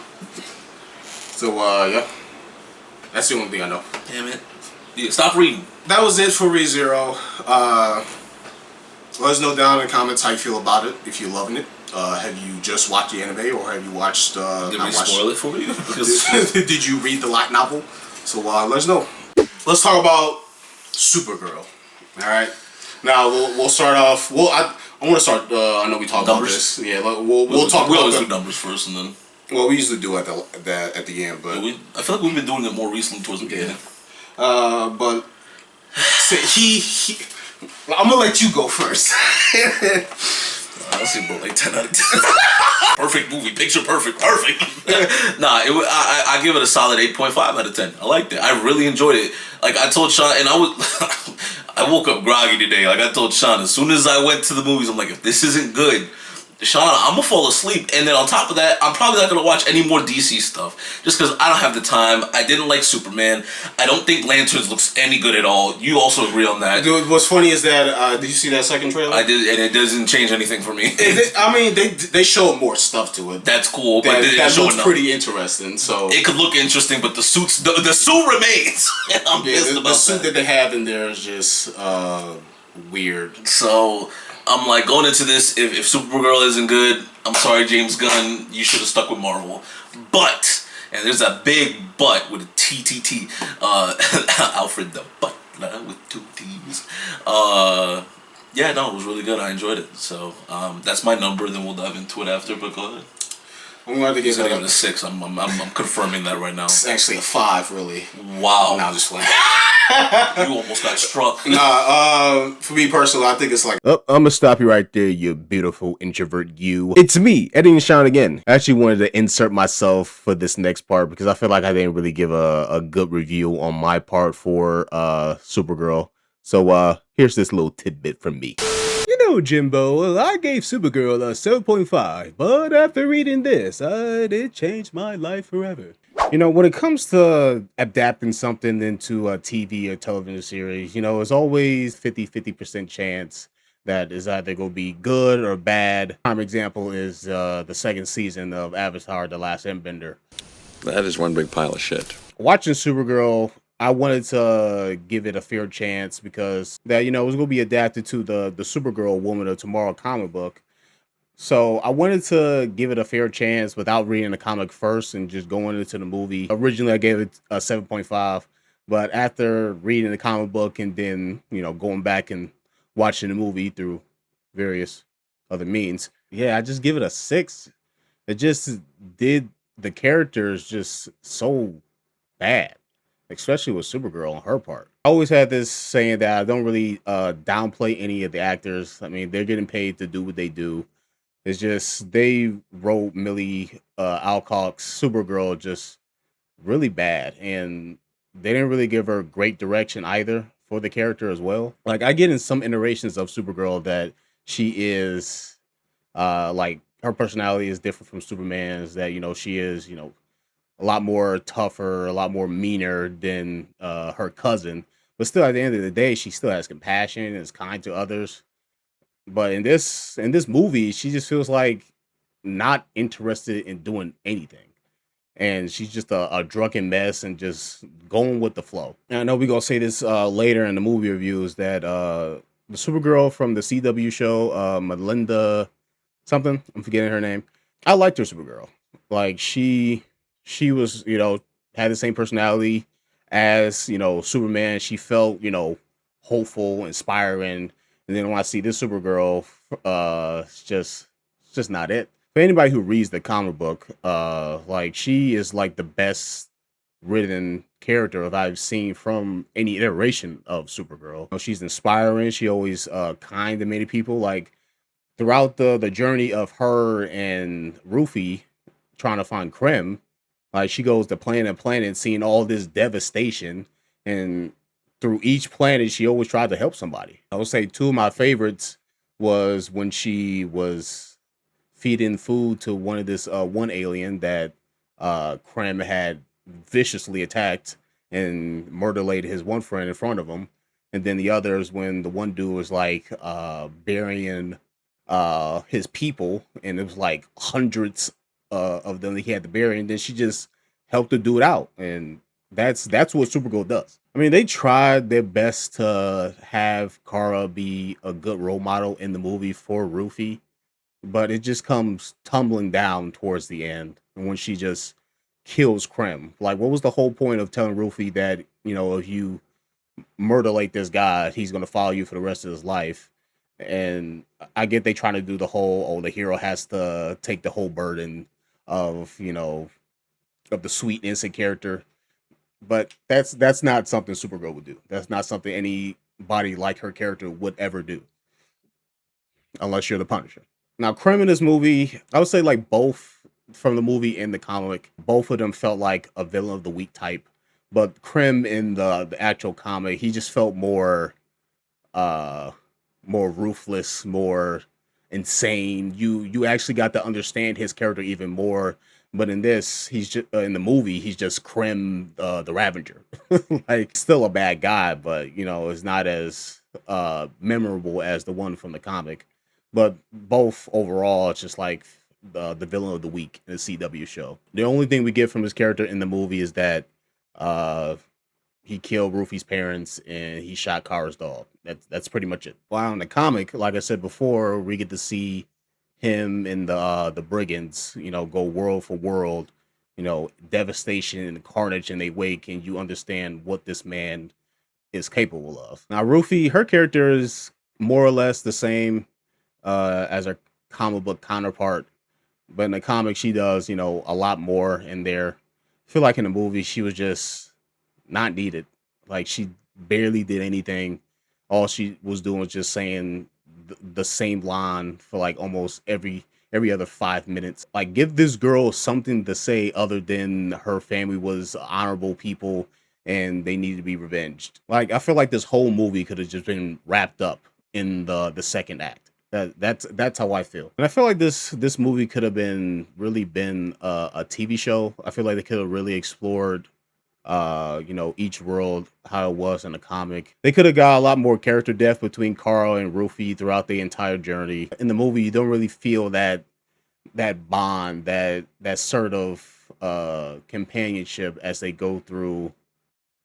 So, yeah. That's the only thing I know. Damn it. Yeah, stop reading. That was it for ReZero. Let us know down in the comments how you feel about it, if you're loving it. Have you just watched the anime, or have you watched... Did we spoil it for you? Did you read the light novel? So, let us know. Let's talk about Supergirl. Alright? Now, we'll start off... Well, I want to start... I know we talked about this. Yeah, we'll talk about... We always do numbers first, and then... Well, we usually do at the end, but... I feel like we've been doing it more recently towards the beginning. But... I'm gonna let you go first. Honestly, bro, like 10 out of 10. perfect movie, picture perfect. Nah, I give it a solid 8.5 out of 10. I liked it. I really enjoyed it. Like I told Sean, and I was, I woke up groggy today. Like I told Sean, as soon as I went to the movies, I'm like, if this isn't good, Sean, I'm gonna fall asleep. And then on top of that, I'm probably not gonna watch any more DC stuff just because I don't have the time. I didn't like Superman. I don't think Lanterns looks any good at all. You also agree on that. Dude, what's funny is that did you see that second trailer? I did, and it doesn't change anything for me. I mean, they showed more stuff to it. That's cool, but that looks pretty interesting. So it could look interesting, but the suit remains. I'm pissed about the suit that they have in there is just weird. So I'm like, going into this, if Supergirl isn't good, I'm sorry, James Gunn, you should have stuck with Marvel. But, and there's a big but with a TTT, Alfred the Butler with 2 T's. Yeah, no, it was really good. I enjoyed it. So that's my number. Then we'll dive into it after. But go ahead. I'm going to give it a 6. I'm confirming that right now. It's actually a 5, really. Wow. No, I'm just playing. You almost got struck. Nah, for me personally, I think it's like... Oh, I'm gonna stop you right there, you beautiful introvert you. It's me, Editing Sean again. I actually wanted to insert myself for this next part because I feel like I didn't really give a good review on my part for Supergirl. So here's this little tidbit from me. You know, Jimbo, I gave Supergirl a 7.5, but after reading this, it changed my life forever. You know, when it comes to adapting something into a TV or television series, you know, it's always 50% chance that is either going to be good or bad. Prime example is the second season of Avatar: The Last Airbender. That is one big pile of shit. Watching Supergirl, I wanted to give it a fair chance because that, you know, it was going to be adapted to the Supergirl Woman of Tomorrow comic book. So I wanted to give it a fair chance without reading the comic first and just going into the movie. Originally, I gave it a 7.5, but after reading the comic book and then, you know, going back and watching the movie through various other means, yeah, I just give it a 6. It just did the characters just so bad, especially with Supergirl on her part. I always had this saying that I don't really downplay any of the actors. I mean, they're getting paid to do what they do. It's just they wrote Millie Alcock's Supergirl just really bad, and they didn't really give her great direction either for the character as well. Like I get in some iterations of Supergirl that she is like her personality is different from Superman's. That, you know, she is, you know, a lot more tougher, a lot more meaner than her cousin. But still, at the end of the day, she still has compassion and is kind to others. But in this movie, she just feels like not interested in doing anything. And she's just a drunken mess and just going with the flow. And I know we're going to say this later in the movie reviews that the Supergirl from the CW show, Melinda something, I'm forgetting her name. I liked her Supergirl. Like she was, you know, had the same personality as, you know, Superman. She felt, you know, hopeful, inspiring. And then when I see this Supergirl, it's just not it. For anybody who reads the comic book, like she is like the best written character that I've seen from any iteration of Supergirl. You know, she's inspiring. She always kind to many people. Like throughout the journey of her and Rufy trying to find Krem, like she goes to planet seeing all this devastation, and through each planet, she always tried to help somebody. I would say 2 of my favorites was when she was feeding food to one alien that Krem had viciously attacked and murdered his one friend in front of him. And then the other is when the one dude was like burying his people, and it was like hundreds of them that he had to bury, and then she just helped the dude out. And that's what Supergirl does. I mean, they tried their best to have Kara be a good role model in the movie for Rufy, but it just comes tumbling down towards the end when she just kills Krem. Like, what was the whole point of telling Rufy that, you know, if you murder like this guy, he's going to follow you for the rest of his life? And I get they trying to do the whole, the hero has to take the whole burden of, you know, of the sweet, innocent character. But that's not something Supergirl would do. That's not something anybody like her character would ever do. Unless you're the Punisher. Now, Krim in this movie, I would say like both from the movie and the comic, both of them felt like a villain of the week type. But Krim in the actual comic, he just felt uh more ruthless, more insane. You actually got to understand his character even more. But in this, he's just in the movie, he's just Krim the Ravager. Like still a bad guy, but it's not as memorable as the one from the comic. But both overall, it's just like the villain of the week in the CW show. The only thing we get from his character in the movie is that uh he killed Rufy's parents and he shot Kara's dog. That's pretty much it. While in the comic, like I said before, we get to see him and the brigands, go world for world, devastation and carnage in they wake, and you understand what this man is capable of. Now, Rufy, her character is more or less the same as her comic book counterpart, but in the comic, she does, a lot more in there. I feel like in the movie, she was just not needed. Like she barely did anything. All she was doing was just saying the same line for like almost every other 5 minutes. Like give this girl something to say other than her family was honorable people and they needed to be revenged. Like I feel like this whole movie could have just been wrapped up in the second act. That's how I feel. And I feel like this movie could have been a TV show. I feel like they could have really explored each world, how it was in the comic. They could have got a lot more character depth between Carl and Rufy throughout the entire journey. In the movie, you don't really feel that bond, that sort of companionship as they go through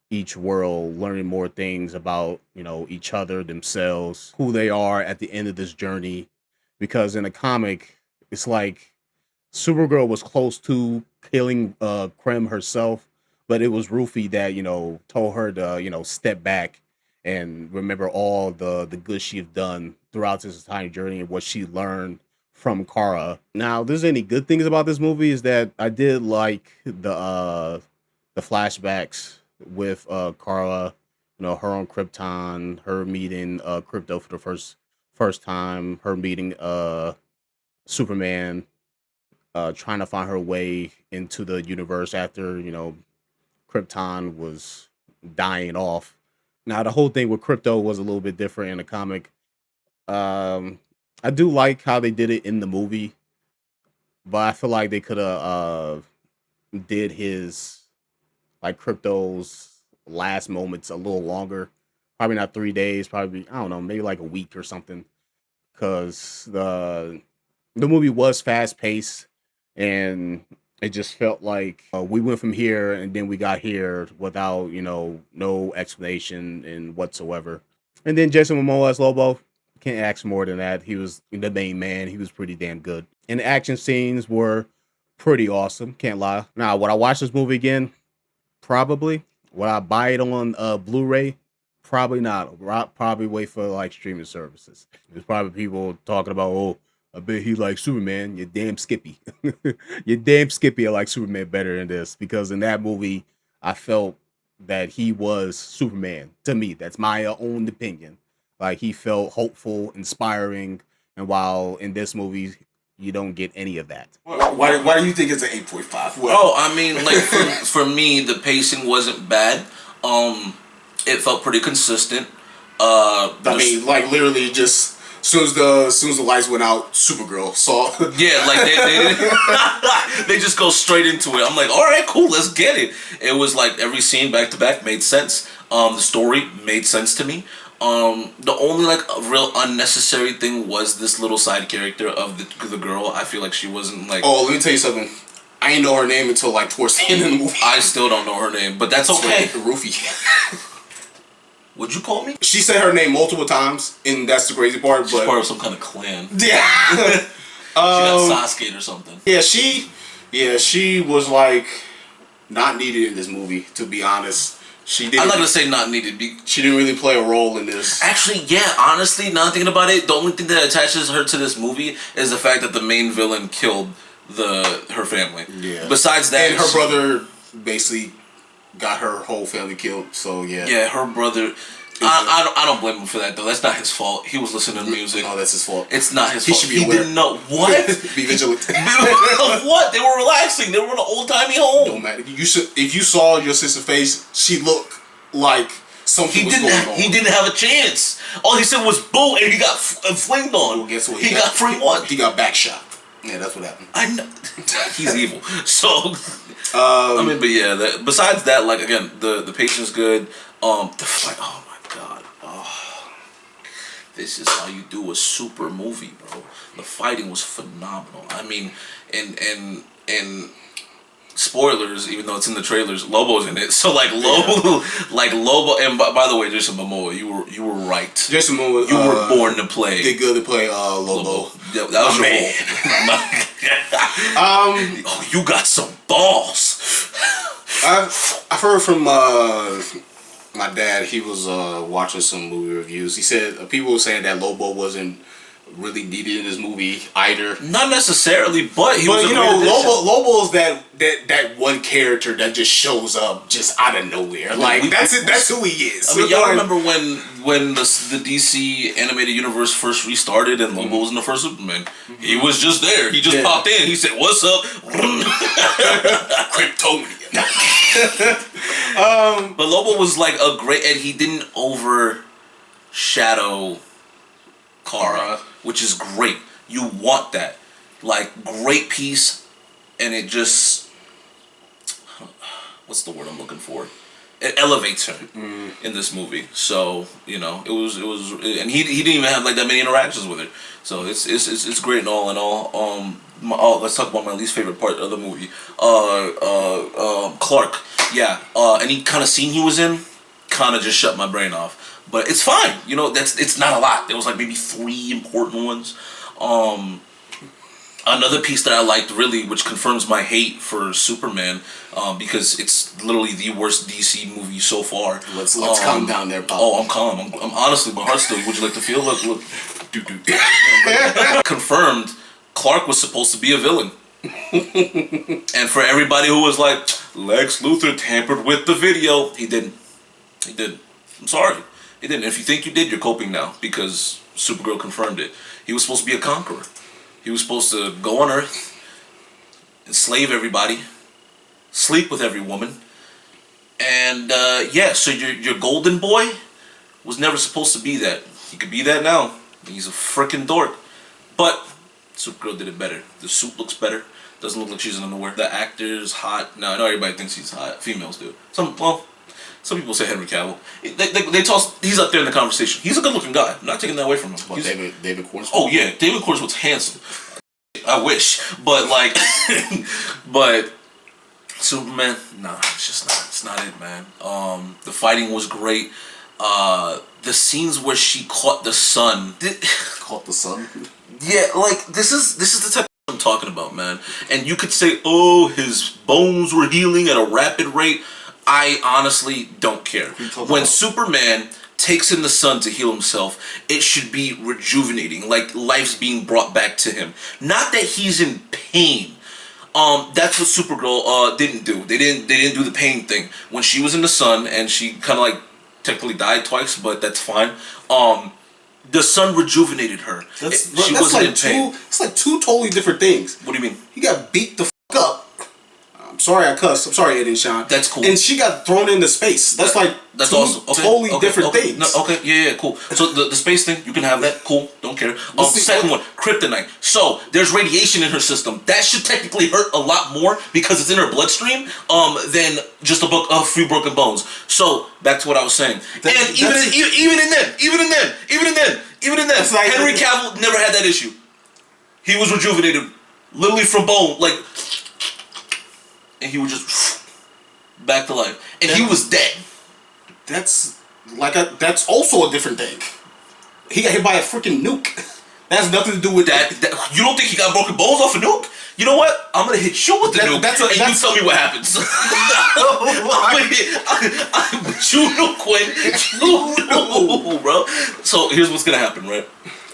each world, learning more things about, each other, themselves, who they are at the end of this journey. Because in the comic, it's like Supergirl was close to killing Krim herself, but it was Rufy that, told her to, step back and remember all the good she had done throughout this entire journey and what she learned from Kara. Now, if there's any good things about this movie is that I did like the flashbacks with Kara, her on Krypton, her meeting Crypto for the first time, her meeting Superman, trying to find her way into the universe after, Krypton was dying off. Now, the whole thing with Crypto was a little bit different in the comic. I do like how they did it in the movie, but I feel like they could have did his like Crypto's last moments a little longer. Probably not 3 days. Probably I don't know, maybe like a week or something. Because the movie was fast paced, and it just felt like we went from here and then we got here without no explanation and whatsoever. And then Jason Momoa as Lobo, can't ask more than that. He was the main man. He was pretty damn good, and the action scenes were pretty awesome. Can't lie. Now, would I watch this movie again? Probably. Would I buy it on Blu-ray? Probably not. I'll probably wait for like streaming services. There's probably people talking about, oh, I bet he likes Superman. You're damn Skippy. You're damn Skippy. I like Superman better than this because in that movie, I felt that he was Superman to me. That's my own opinion. Like he felt hopeful, inspiring, and while in this movie, you don't get any of that. Why do you think it's an 8.5? Well, Oh, I mean, like for me, the pacing wasn't bad. It felt pretty consistent. I mean, like literally just as soon as the lights went out, Supergirl saw. Yeah, like they just go straight into it. I'm like, all right, cool, let's get it. It was like every scene back to back made sense. The story made sense to me. The only like real unnecessary thing was this little side character of the girl. I feel like she wasn't like. Oh, let me tell you something. I didn't know her name until like towards the end of the movie. I still don't know her name, but that's okay. Rufy. Would you call me? She said her name multiple times, and that's the crazy part. She's but part of some kind of clan. Yeah. She got Sasuke or something. Yeah, she was like not needed in this movie. To be honest, she didn't. I'm not gonna say not needed. She didn't really play a role in this. Actually, yeah. Honestly, now thinking about it, the only thing that attaches her to this movie is the fact that the main villain killed her family. Yeah. Besides that, and her brother basically got her whole family killed. So yeah. Yeah, her brother. I don't blame him for that though. That's not his fault. He was listening to music. No, that's his fault. It's not his fault. Should be aware. Didn't know what. Be vigilant. Of what? They were relaxing. They were in an old timey home. Don't matter. If you saw your sister's face, she looked like something was going on. He didn't have a chance. All he said was boo, and he got flamed on. Well, guess what? He got free one. He got back shot. Yeah, that's what happened. I know. He's evil. So, I mean, but yeah. Besides that, like again, the patient's good. The fight. Oh my god. Oh, this is how you do a super movie, bro. The fighting was phenomenal. I mean, and spoilers, even though it's in the trailers, Lobo's in it. So like Lobo, and by the way, Jason Momoa, you were right. Jason Momoa, you were born to play. Did good to play Lobo. Yeah, that was your role. Oh, you got some balls. I've heard from my dad. He was watching some movie reviews. He said people were saying that Lobo wasn't really needed in this movie either. Not necessarily, but he was. You know, Lobo's that one character that just shows up just out of nowhere. Like that's it. That's who he is. I mean, y'all remember when the DC animated universe first restarted and Lobo was in the first Superman? He was just there. He just popped in. He said, "What's up, Kryptonian?" But Lobo was like a great, and he didn't overshadow Kara, which is great. You want that, like, great piece, and it just, what's the word I'm looking for? It elevates her in this movie. So you know, it was, and he didn't even have like that many interactions with her. So it's great and all in all. Let's talk about my least favorite part of the movie. Clark, any kind of scene he was in, kind of just shut my brain off. But it's fine, you know. It's not a lot. There was like maybe 3 important ones. Another piece that I liked really, which confirms my hate for Superman, because it's literally the worst DC movie so far. Let's calm down there, Pop. Oh, I'm calm. I'm honestly, my heart's still. Would you like to feel? Look. Confirmed. Clark was supposed to be a villain. And for everybody who was like, Lex Luthor tampered with the video, he didn't. He didn't. I'm sorry. He didn't. If you think you did, you're coping now because Supergirl confirmed it. He was supposed to be a conqueror. He was supposed to go on Earth, enslave everybody, sleep with every woman, and so your golden boy was never supposed to be that. He could be that now. He's a freaking dork. But Supergirl did it better. The suit looks better. Doesn't look like she's in underwear. The actor's hot. No, I know everybody thinks he's hot. Females do. Some people say Henry Cavill. They toss. He's up there in the conversation. He's a good-looking guy. I'm not taking that away from him. Well, David Cornswell. Oh yeah, David Cornswell's handsome. I wish, but like, but Superman, nah, it's just not. It's not it, man. The fighting was great. The scenes where she caught the sun. Caught the sun. Yeah, like this is the type of I'm talking about, man. And you could say, oh, his bones were healing at a rapid rate. I honestly don't care. When Superman takes in the sun to heal himself, it should be rejuvenating, like life's being brought back to him. Not that he's in pain. That's what Supergirl didn't do. They didn't do the pain thing. When she was in the sun and she kind of like technically died twice, but that's fine. The sun rejuvenated her. She wasn't in pain. It's like 2 totally different things. What do you mean? He got beat the up. I'm sorry I cussed. I'm sorry, Ed and Sean. That's cool. And she got thrown into space. That's that's awesome. Okay, totally different things. No, okay, yeah, cool. So the space thing, you can have that. Cool, don't care. Second one, kryptonite. So there's radiation in her system. That should technically hurt a lot more because it's in her bloodstream than just a few broken bones. So back to what I was saying. Even in them, like, Henry Cavill never had that issue. He was rejuvenated, literally from bone, like. And he was just back to life, and he was dead. That's also a different thing. He got hit by a freaking nuke. That has nothing to do with that. You don't think he got broken bones off a nuke? You know what? I'm gonna hit you with the nuke, you tell me what happens. I'm with you, no, Quinn. No, bro. So here's what's gonna happen, right?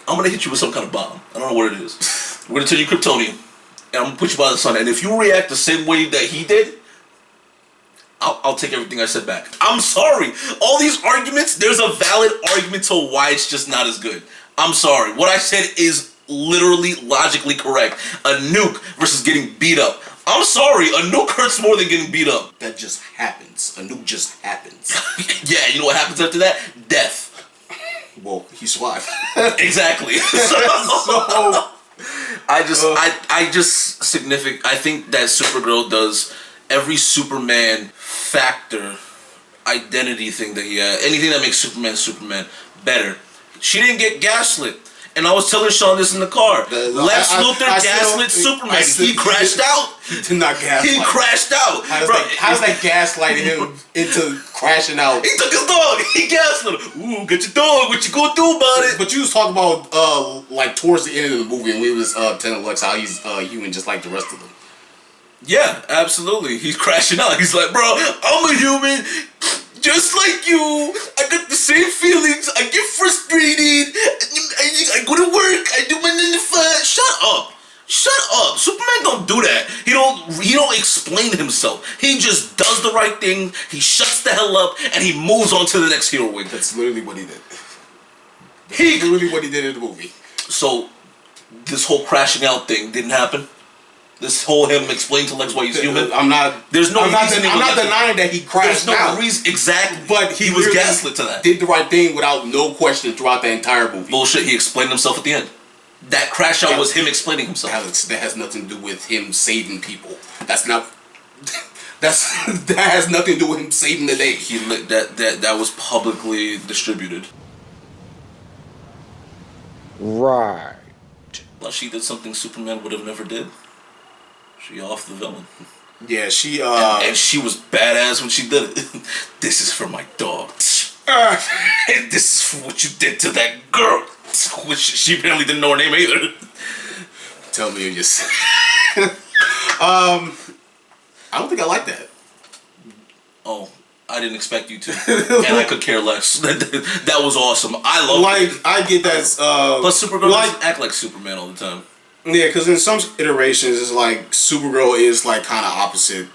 I'm gonna hit you with some kind of bomb. I don't know what it is. We're gonna turn you Kryptonian. And I'm gonna put you by the sun, and if you react the same way that he did, I'll take everything I said back. I'm sorry. All these arguments, there's a valid argument to why it's just not as good. I'm sorry. What I said is literally logically correct. A nuke versus getting beat up. I'm sorry. A nuke hurts more than getting beat up. That just happens. A nuke just happens. Yeah, you know what happens after that? Death. Well, he survived. Exactly. I think that Supergirl does every Superman factor, identity thing that he had, anything that makes Superman better. She didn't get gaslit. And I was telling Sean this in the car. Lex Luthor gaslit Superman. He crashed out. He did not gaslight. He crashed out. How's that gaslighting him into crashing out? He took his dog. He gaslit him. Ooh, get your dog. What you gonna do about it? But you was talking about like towards the end of the movie, and we was telling Lex how he's human just like the rest of them. Yeah, absolutely. He's crashing out. He's like, bro, I'm a human. Just like you, I got the same feelings. I get frustrated. I go to work. I do my 9 to 5. Shut up. Shut up. Superman don't do that. He don't explain himself. He just does the right thing. He shuts the hell up and he moves on to the next hero wing. That's literally what he did. That's literally what he did in the movie. So this whole crashing out thing didn't happen. This whole him explain to Lex why he's human. I'm not denying that he crashed out. There's no reason exactly, but he was gaslit to that. Did the right thing without no question throughout the entire movie. Bullshit. He explained himself at the end. That crash out was him explaining himself. That has nothing to do with him saving people. That has nothing to do with him saving the day. That was publicly distributed. Right. Well, she did something Superman would have never did. She off the villain. Yeah, she and she was badass when she did it. This is for my dog. And this is for what you did to that girl. Which she barely didn't know her name either. Tell me you just I don't think I like that. Oh, I didn't expect you to. And I could care less. That was awesome. I love it. I get that Plus Supergirl doesn't act like Superman all the time. Yeah, because in some iterations, it's like Supergirl is like kind of opposite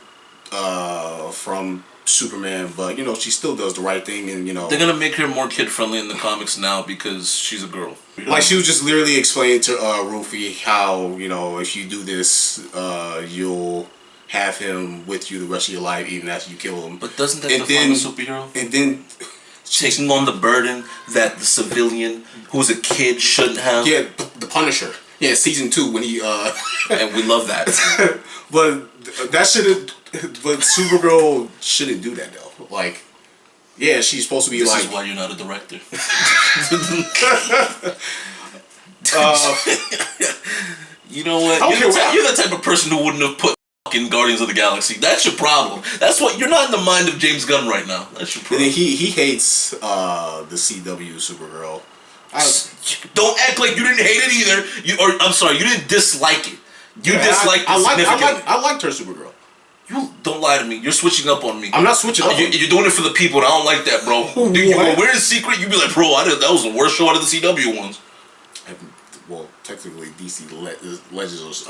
from Superman, but you know she still does the right thing, and you know they're gonna make her more kid friendly in the comics now because she's a girl. Like she was just literally explaining to Rufy how if you do this, you'll have him with you the rest of your life, even after you kill him. But doesn't that define a superhero? And then taking on the burden that the civilian who's a kid shouldn't have. Yeah, the Punisher. Yeah, season 2 when he and we love that. But that shouldn't. But Supergirl shouldn't do that though. Like, yeah, she's supposed to be this like. This is why you're not a director. You know what? You're the type of person who wouldn't have put fucking Guardians of the Galaxy. That's your problem. That's what you're not in the mind of James Gunn right now. That's your problem. He hates the CW Supergirl. Don't act like you didn't hate it either. You didn't dislike it. You disliked it significantly. I liked her Supergirl. You don't lie to me. You're switching up on me. I'm not switching up. You're doing it for the people, and I don't like that, bro. We're in secret. You be like, bro, that was the worst show out of the CW ones. Well, technically, DC Legends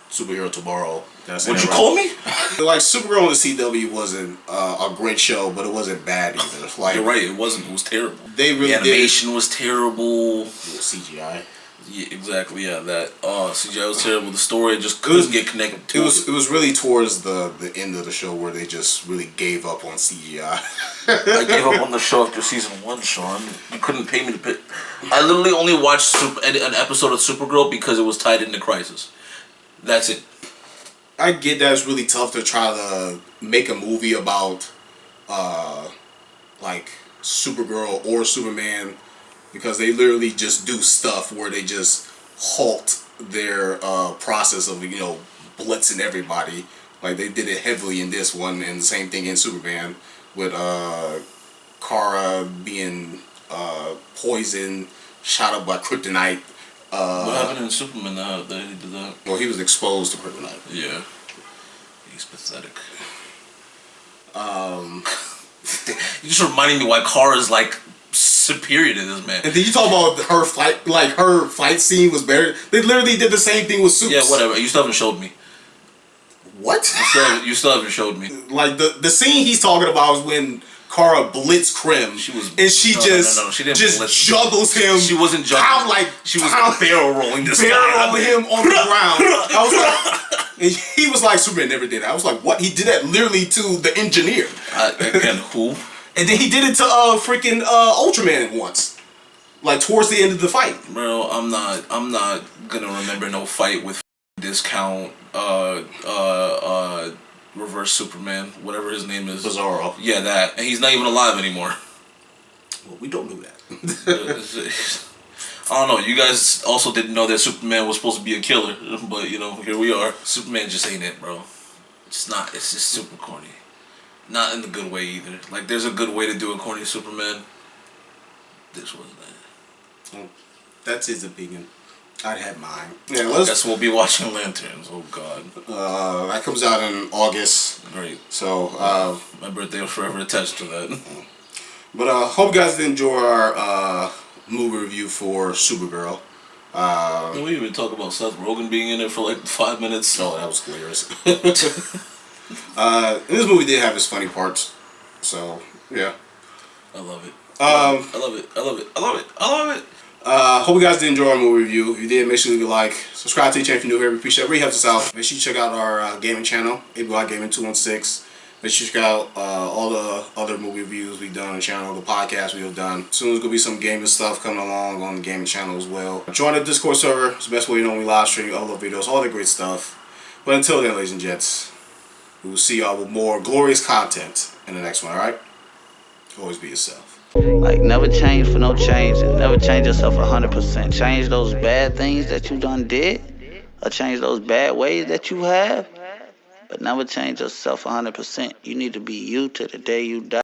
Superhero Tomorrow. What'd you call me? Like Supergirl on the CW wasn't a great show, but it wasn't bad either. Like you're right, it wasn't. It was terrible. They really the animation was terrible. CGI. Yeah, exactly. Yeah, that. CGI was terrible. The story just couldn't get connected to it. It was really towards the end of the show where they just really gave up on CGI. I gave up on the show after season 1, Sean. You couldn't pay me to pay. I literally only watched an episode of Supergirl because it was tied into Crisis. That's it. I get that it's really tough to try to make a movie about like Supergirl or Superman because they literally just do stuff where they just halt their process of blitzing everybody. Like they did it heavily in this one, and the same thing in Superman with Kara being poisoned, shot up by kryptonite. What happened in Superman that he did that? Well, he was exposed to kryptonite. Yeah. He's pathetic. You just reminding me why Kara's like superior to this man. And then you talk about her fight scene was better. They literally did the same thing with Supes. Yeah, whatever. You still haven't showed me. what? You still haven't showed me. Like the scene he's talking about is when Kara blitz Krim, she didn't juggles him. She wasn't juggling. She was barrel rolling this guy. Barrel rolling him on the ground. I was like, and he was like, Superman never did that. I was like, what? He did that literally to the engineer. Again, who? And then he did it to freaking Ultraman once, like towards the end of the fight. Bro, I'm not gonna remember no fight with discount Reverse Superman, whatever his name is. Bizarro. Yeah, that. And he's not even alive anymore. Well, we don't know that. I don't know. You guys also didn't know that Superman was supposed to be a killer, but you know, here we are. Superman just ain't it, bro. It's not. It's just super corny. Not in the good way either. Like, there's a good way to do a corny Superman. This wasn't that. Well, that's his opinion. I'd have mine. Yeah, I guess we'll be watching Lanterns. Oh God. That comes out in August. Great. So my birthday was forever attached to that. But hope you guys did enjoy our movie review for Supergirl. We even talk about Seth Rogen being in it for like 5 minutes. Oh, that was hilarious. This movie did have its funny parts. So yeah. I love it. I love it. I love it. I love it. I love it. Hope you guys did enjoy our movie review. If you did, make sure you like, subscribe to the channel if you're new here. We appreciate it. It really helps us out. Make sure you check out our gaming channel, ABY Gaming 216. Make sure you check out all the other movie reviews we've done on the channel, the podcast we have done. Soon there's going to be some gaming stuff coming along on the gaming channel as well. Join the Discord server. It's the best way you know when we live stream, upload videos, all the great stuff. But until then, ladies and gents, we will see y'all with more glorious content in the next one, alright? Always be yourself. Like, never change for no change, and never change yourself 100%. Change those bad things that you done did, or change those bad ways that you have, but never change yourself 100%. You need to be you to the day you die.